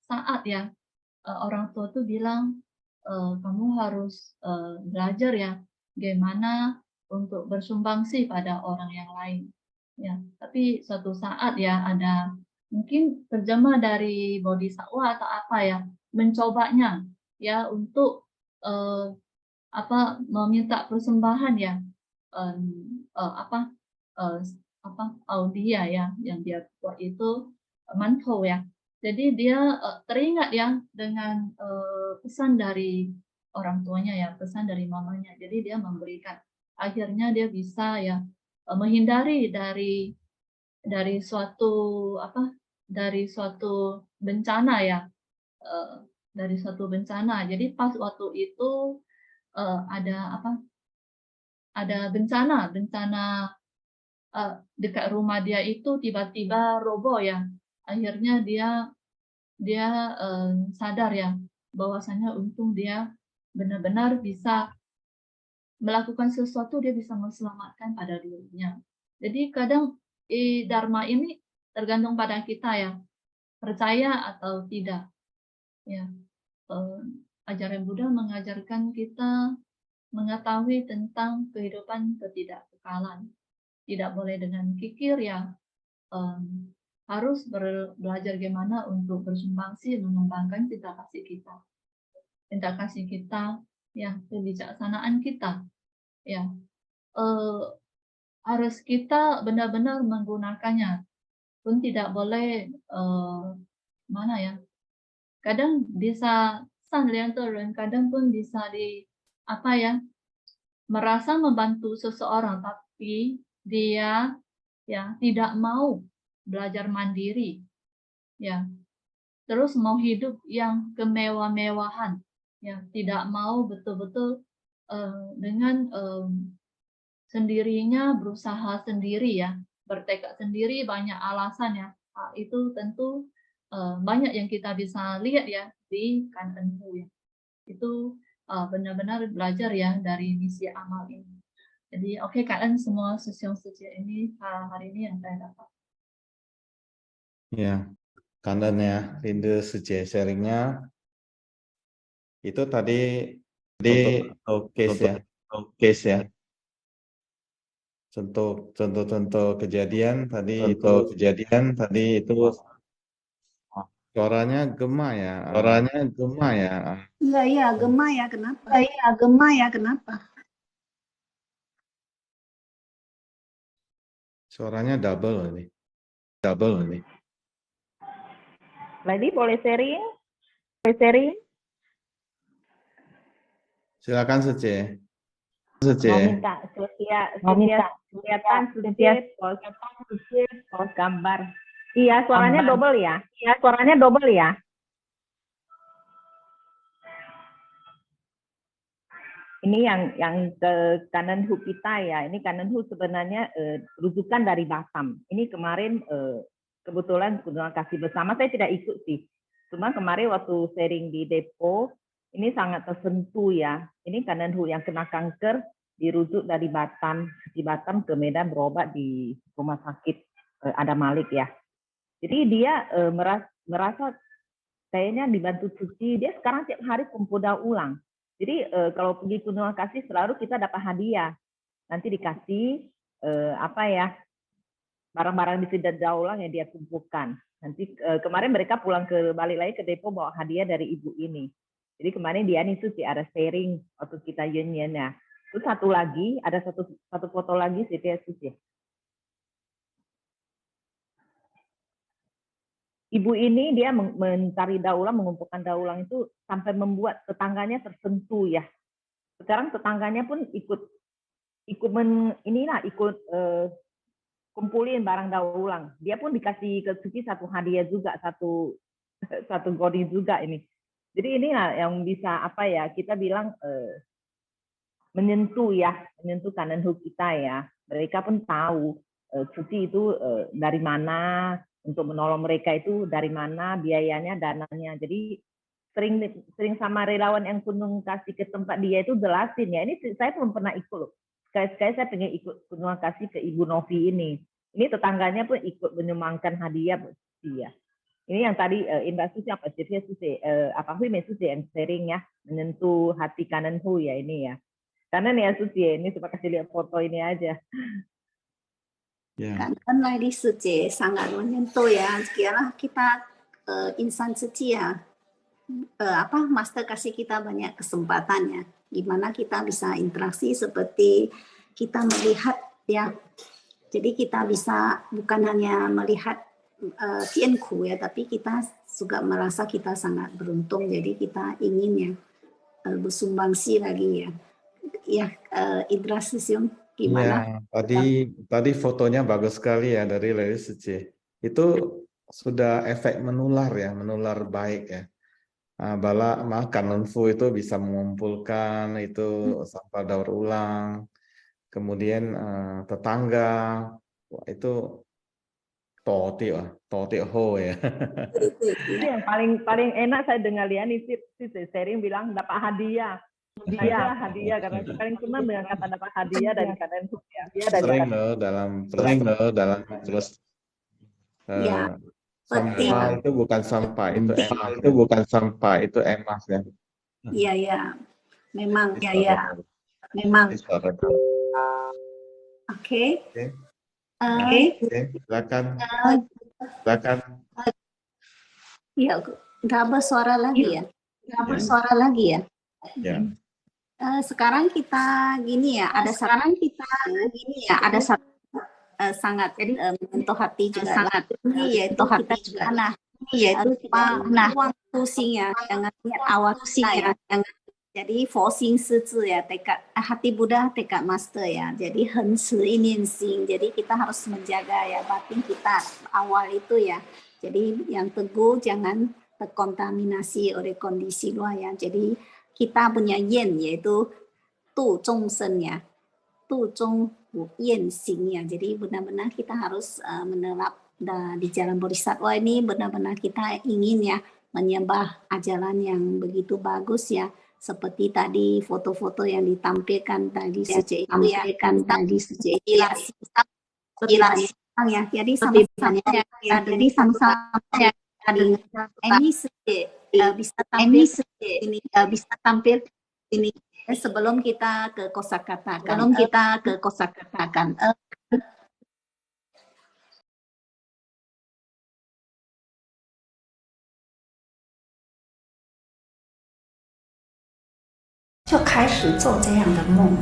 saat ya, orang tua tuh bilang, kamu harus belajar ya, bagaimana untuk bersumbangsi pada orang yang lain. Ya, tapi suatu saat ya ada mungkin terjemah dari bodhisattva atau apa ya, mencobanya ya untuk meminta persembahan ya, audia ya yang dia buat itu manto ya. Jadi dia teringat ya dengan pesan dari orang tuanya ya, pesan dari mamanya. Jadi dia memberikan. Akhirnya dia bisa ya menghindari dari suatu bencana ya, dari suatu bencana. Jadi pas waktu itu ada bencana dekat rumah dia itu tiba-tiba roboh ya. Akhirnya dia sadar ya bahwasanya untung dia benar-benar bisa melakukan sesuatu, dia bisa menselamatkan pada dirinya. Jadi kadang Dharma ini tergantung pada kita ya, percaya atau tidak. Ya, ajaran Buddha mengajarkan kita mengetahui tentang kehidupan ketidakkekalan. Tidak boleh dengan kikir ya, harus belajar bagaimana untuk bersumbangsi mengembangkan cinta kasih kita. Cinta kasih kita, ya, kebijaksanaan kita, ya, harus kita benar-benar menggunakannya. Pun tidak boleh mana ya? Kadang bisa kadang pun bisa merasa membantu seseorang, tapi dia ya tidak mau belajar mandiri, ya, terus mau hidup yang kemewah-mewahan, ya, tidak mau betul-betul dengan sendirinya berusaha sendiri ya, bertekad sendiri, banyak alasan ya. Itu tentu banyak yang kita bisa lihat ya di Kanten Hu ya. Itu benar-benar belajar ya dari misi amal ini. Jadi oke, kalian semua sesiong ini hari ini yang saya dapat. Ya, Kandan ya, Linda Suci sharingnya itu tadi case ya. Contoh kejadian tadi itu suaranya gema ya. Iya, gema ya, kenapa? Suaranya double ini. Lady boleh sharing? Silakan Suci. Mau minta kelihatan post gambar. Iya, suaranya double ya. Ini yang ke Kangen Hu kita ya. Ini Kangen Hu sebenarnya rujukan dari Batam. Ini kemarin kebetulan kunjungan kasih bersama, saya tidak ikut sih. Cuma kemarin waktu sharing di depo, ini sangat tersentuh ya. Ini Kangen Hu yang kena kanker, dirujuk dari Batam ke Medan, berobat di rumah sakit Adam Malik ya. Jadi dia merasa kayaknya dibantu cuci. Dia sekarang tiap hari kumpuda ulang. Jadi kalau pergi kunjungan kasih selalu kita dapat hadiah. Nanti dikasih barang-barang di Sidat Daulang yang dia kumpulkan. Nanti kemarin mereka pulang balik lagi ke depo bawa hadiah dari ibu ini. Jadi kemarin dia nih Suci ada sharing waktu kita union ya. Terus satu lagi, ada satu foto lagi Suci. Ibu ini dia mencari daulang, mengumpulkan daulang itu sampai membuat tetangganya tersentuh ya. Sekarang tetangganya pun ikut kumpulin barang daulang. Dia pun dikasih ke Suci satu hadiah juga, satu godi juga ini. Jadi ini yang bisa kita bilang menyentuh Kangen Hu kita ya. Mereka pun tahu Suci itu dari mana, untuk menolong mereka itu dari mana biayanya, dananya. Jadi sering sama relawan yang kunjung kasih ke tempat dia itu jelasin ya. Ini saya belum pernah ikut loh. Sekali-sekali saya pengen ikut kunjungan kasih ke Ibu Novi ini. Ini tetangganya pun ikut menyumbangkan hadiah buat dia. Ini yang tadi Indra Suci Hui Me Suci yang sharing ya, menyentuh hati Kangen Hu ya ini ya. Karena nih ya Suci, ini coba kasih lihat foto ini aja. Kan Lady Suci sangat menyentuh ya. Sekiranya kita insan suci ya, Master kasih kita banyak kesempatannya. Gimana kita bisa interaksi seperti kita melihat ya. Jadi kita bisa bukan hanya melihat Tianku ya, tapi kita juga merasa kita sangat beruntung. Jadi kita ingin ya bersumbangsi lagi ya. Ya, Indra Susiung gimana? Ya, tadi fotonya bagus sekali ya dari Lady Suci. Itu sudah efek menular baik ya. Kangen Hu itu bisa mengumpulkan itu sampah daur ulang, kemudian tetangga itu totik ho ya. Itu yang paling enak saya dengar Lian itu si sharing bilang dapat hadiah. Hadiah karena paling senang dengan kata dapat hadiah dari kalian ya. Sering loh dalam terus Ya, sampah itu bukan sampah, itu emas ya. Iya, ya. Memang, memang. Oke. Silakan. Ya, nggak bersuara lagi ya. Ya. Sekarang kita gini ya, ada satu sangat menyentuh hati juga sangat yaitu hati juga ruang pusing ya, jangan lihat awal kita ya. Jadi forcing sizi ya, tekad hati Buddha, tekad master ya. Jadi henci inian sing. Jadi kita harus menjaga ya batin kita awal itu ya. Jadi yang teguh jangan terkontaminasi oleh kondisi luar ya. Jadi kita punya yin yaitu tu zhong shen ya. Tu zhong yin sing ya. Jadi benar-benar kita harus menerap di jalan bodhisattva ini benar-benar kita ingin ya menyembah ajaran yang begitu bagus ya. Seperti tadi foto-foto yang ditampilkan tadi sejak itu ya, ya. Jadi sama-sama ya, ini bisa tampil ini sebelum kita ke kosakata kan. 就开始做这样的梦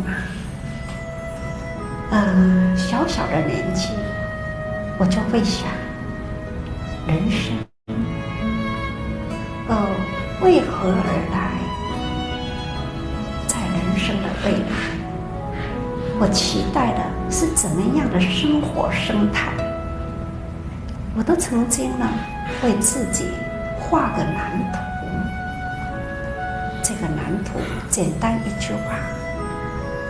小小的年纪，我就会想，人生，为何而来？在人生的未来，我期待的是怎么样的生活生态？我都曾经呢，为自己画个蓝图。 这个蓝图简单一句话：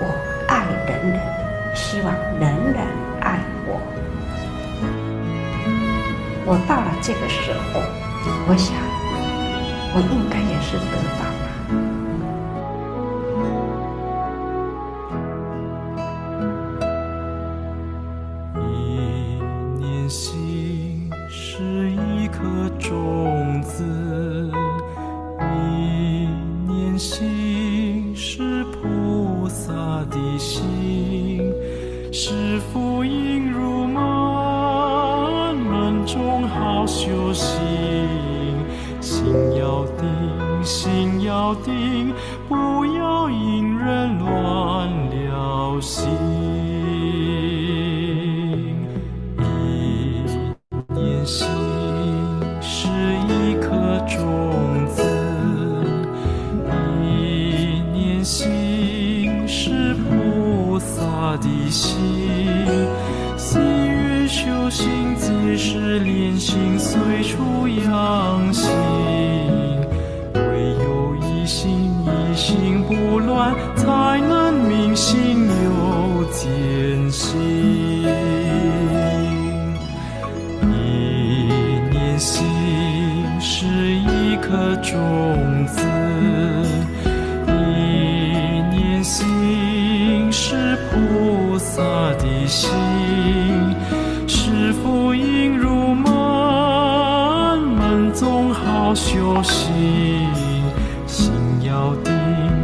我爱人人，希望人人爱我。我到了这个时候，我想，我应该也是得到了。一念心是一颗种子。 心是菩萨的心，是福音入门，门中好修行。心要定，心要定，不要因人乱了心。一念心是一颗种子。 心是菩萨的心，心愿修行皆是炼心，随处养心。唯有一心，一心不乱，才能明心有见性。一念心是一颗种子。 心是菩萨的心，是福音入门，门中好修行。心要定，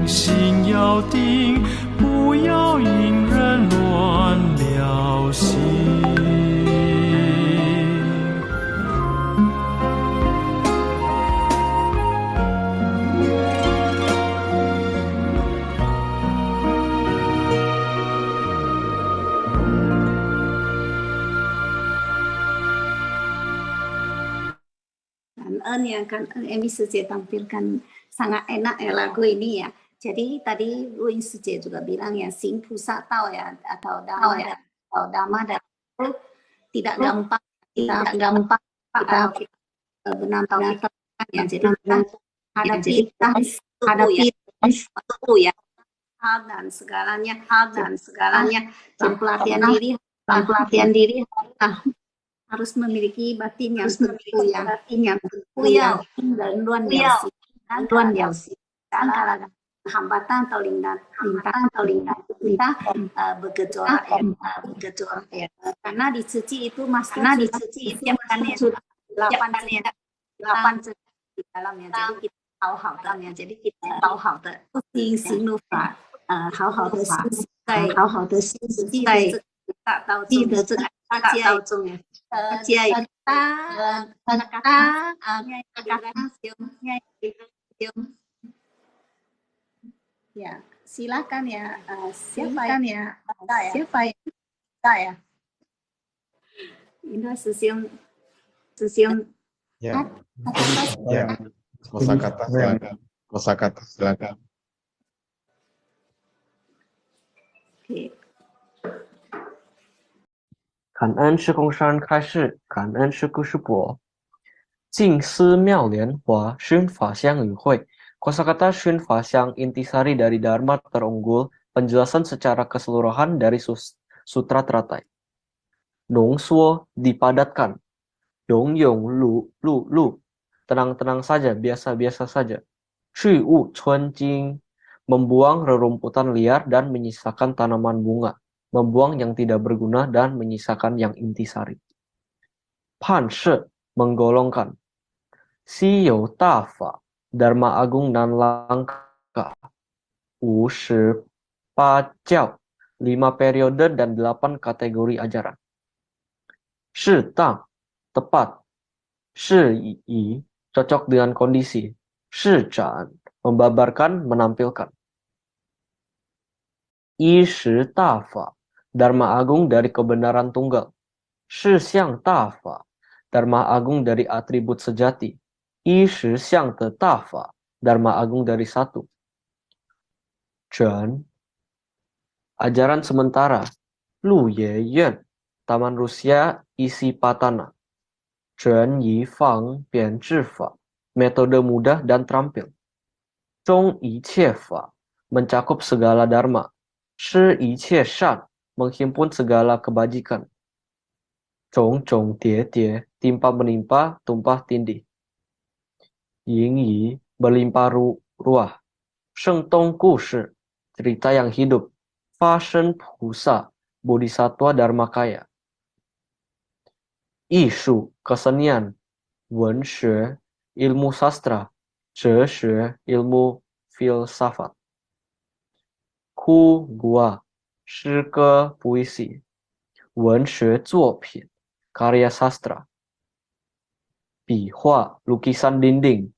心要定，不要因人乱了心。 yang kan Emi Suci tampilkan sangat enak ya lagu ini ya. Jadi tadi Luin Suci juga bilang ya sing pusa tahu ya atau dhamma itu tidak gampang kita benar-benar ya. Jadi kita hadapi itu ya hal dan segalanya dan pelatihan diri harus memiliki batin yang teguh yang dan luan biasa dalam hambatan atau rintangan kita bergejolak ya. Karena di suci itu master disiapkan ya 8di dalamnya, jadi kita 好好的行路法好好的心在大道中的这个大道中呀ya, silakan ya. Siapa ya? Indra Susyong. Ya. Kosakata silakan. Oke. 感恩师公山开示，感恩师姑师伯。静思妙莲华熏法香与会。Kosakata Shun Fasyang intisari dari Dharma terunggul, penjelasan secara keseluruhan dari sutra teratai. Nong suo dipadatkan. Yong yong lu, tenang-tenang saja, biasa-biasa saja. Cui wu cun jing, membuang rerumputan liar dan menyisakan tanaman bunga, membuang yang tidak berguna dan menyisakan yang intisari. Pan shi, menggolongkan. Si you da fa, Dharma Agung dan Langka. 58 jiao, 5 periode dan 8 kategori ajaran. Shidang, tepat. Shiyi, cocok dengan kondisi. Shizhan, membabarkan, menampilkan. Yishi Dafa, Dharma Agung dari kebenaran tunggal. Shixiang Dafa, Dharma Agung dari atribut sejati. Yishi Xiang de Dafa, Dharma Agung dari satu. Zhen, ajaran sementara. Lu Ye Yuan, Taman Rusia isi patana. Zhen Yi Fang Bian Zhi Fa, metode mudah dan terampil. Zhong Yi Qie Fa, mencakup segala dharma. Shi Yi Qie Shan, menghimpun segala kebajikan. Zhong Zhong Die Die, timpa menimpa, tumpah tindih. Ying Yi, berlimpah ruah. Sheng Tong Gushi, cerita yang hidup. Fa Shen Pusa, Bodhisattva Dharmakaya. Yishu, kesenian. Wen Xue, ilmu sastra. Zhe Xue, ilmu filsafat. Ku Gua, Shi Ge, puisi. Wen Xue Zuopin, karya sastra. Bi Hua, lukisan dinding.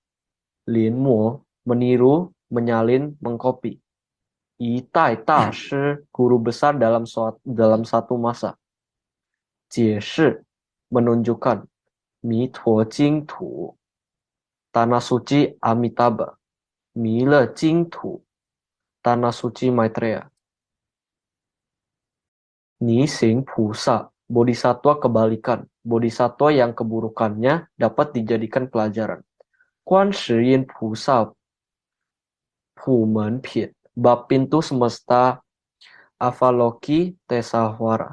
Lin Mo, meniru, menyalin, mengkopi. Yi Tai Da Shi, guru besar dalam satu masa. Jie Shi, menunjukkan. Mi Tuo Jing Tu, tanah suci Amitabha. Mi Le Jing Tu, tanah suci Maitreya. Ni Xing Pusa, bodhisattva kebalikan. Bodhisattva yang keburukannya dapat dijadikan pelajaran. Quan Shi Yin Pusa, Pu Men Pin, bab pintu semesta Avaloki Tesahwara.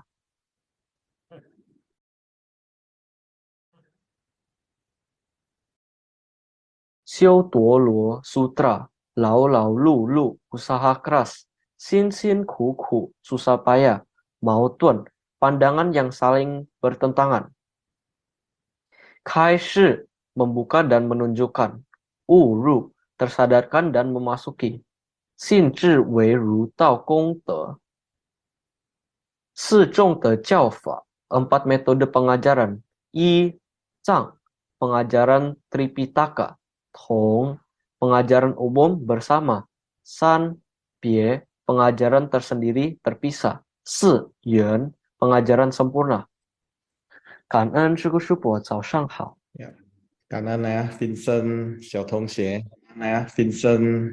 Xiu Duo Luo Sutra, Lao Lao Lu Lu, usaha keras. Xin Xin Ku Ku, susah payah. Mao Tun, pandangan yang saling bertentangan. Kai Shi, membuka dan menunjukkan. Wu Ru, tersadarkan dan memasuki. Xin Zhi Wei Ru Dao Gong De. Si Zhong De Jiao Fa, 4 metode pengajaran. Yi Zhang, pengajaran Tripitaka. Tong, pengajaran umum bersama. San Bie, pengajaran tersendiri terpisah. Si Yuan, pengajaran sempurna. 感恩师姑师伯早上好。感恩呀，Vincent 小同学，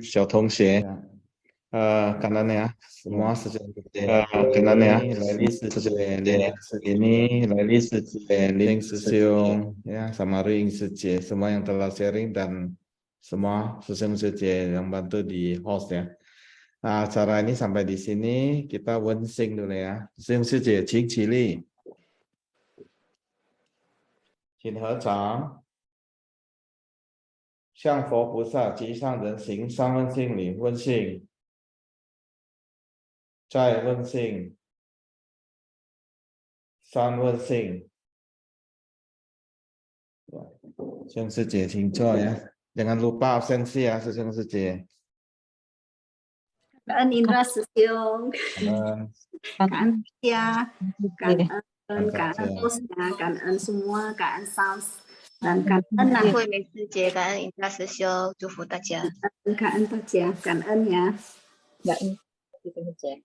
小同学，感恩ya semua感恩ya Leli Susyong ya sama Ring Suci semua yang telah sharing dan semua Susyong Suci yang bantu di host ya. Nah, acara ini sampai di sini kita wensing dulu ya. Susyong Suci, Cing Cili. 请合掌，向佛菩萨及上人行三问性礼，问性，再问性，三问性。师兄师姐请坐ya, jangan lupa absensi ya师兄师姐。感恩 Indra 师兄，感恩家，感恩Bosnya，感恩semua，感恩 Sans， dan 感恩慧美师姐，感恩Indra师兄，祝福大家，感恩大家，感恩呀，感恩师姐。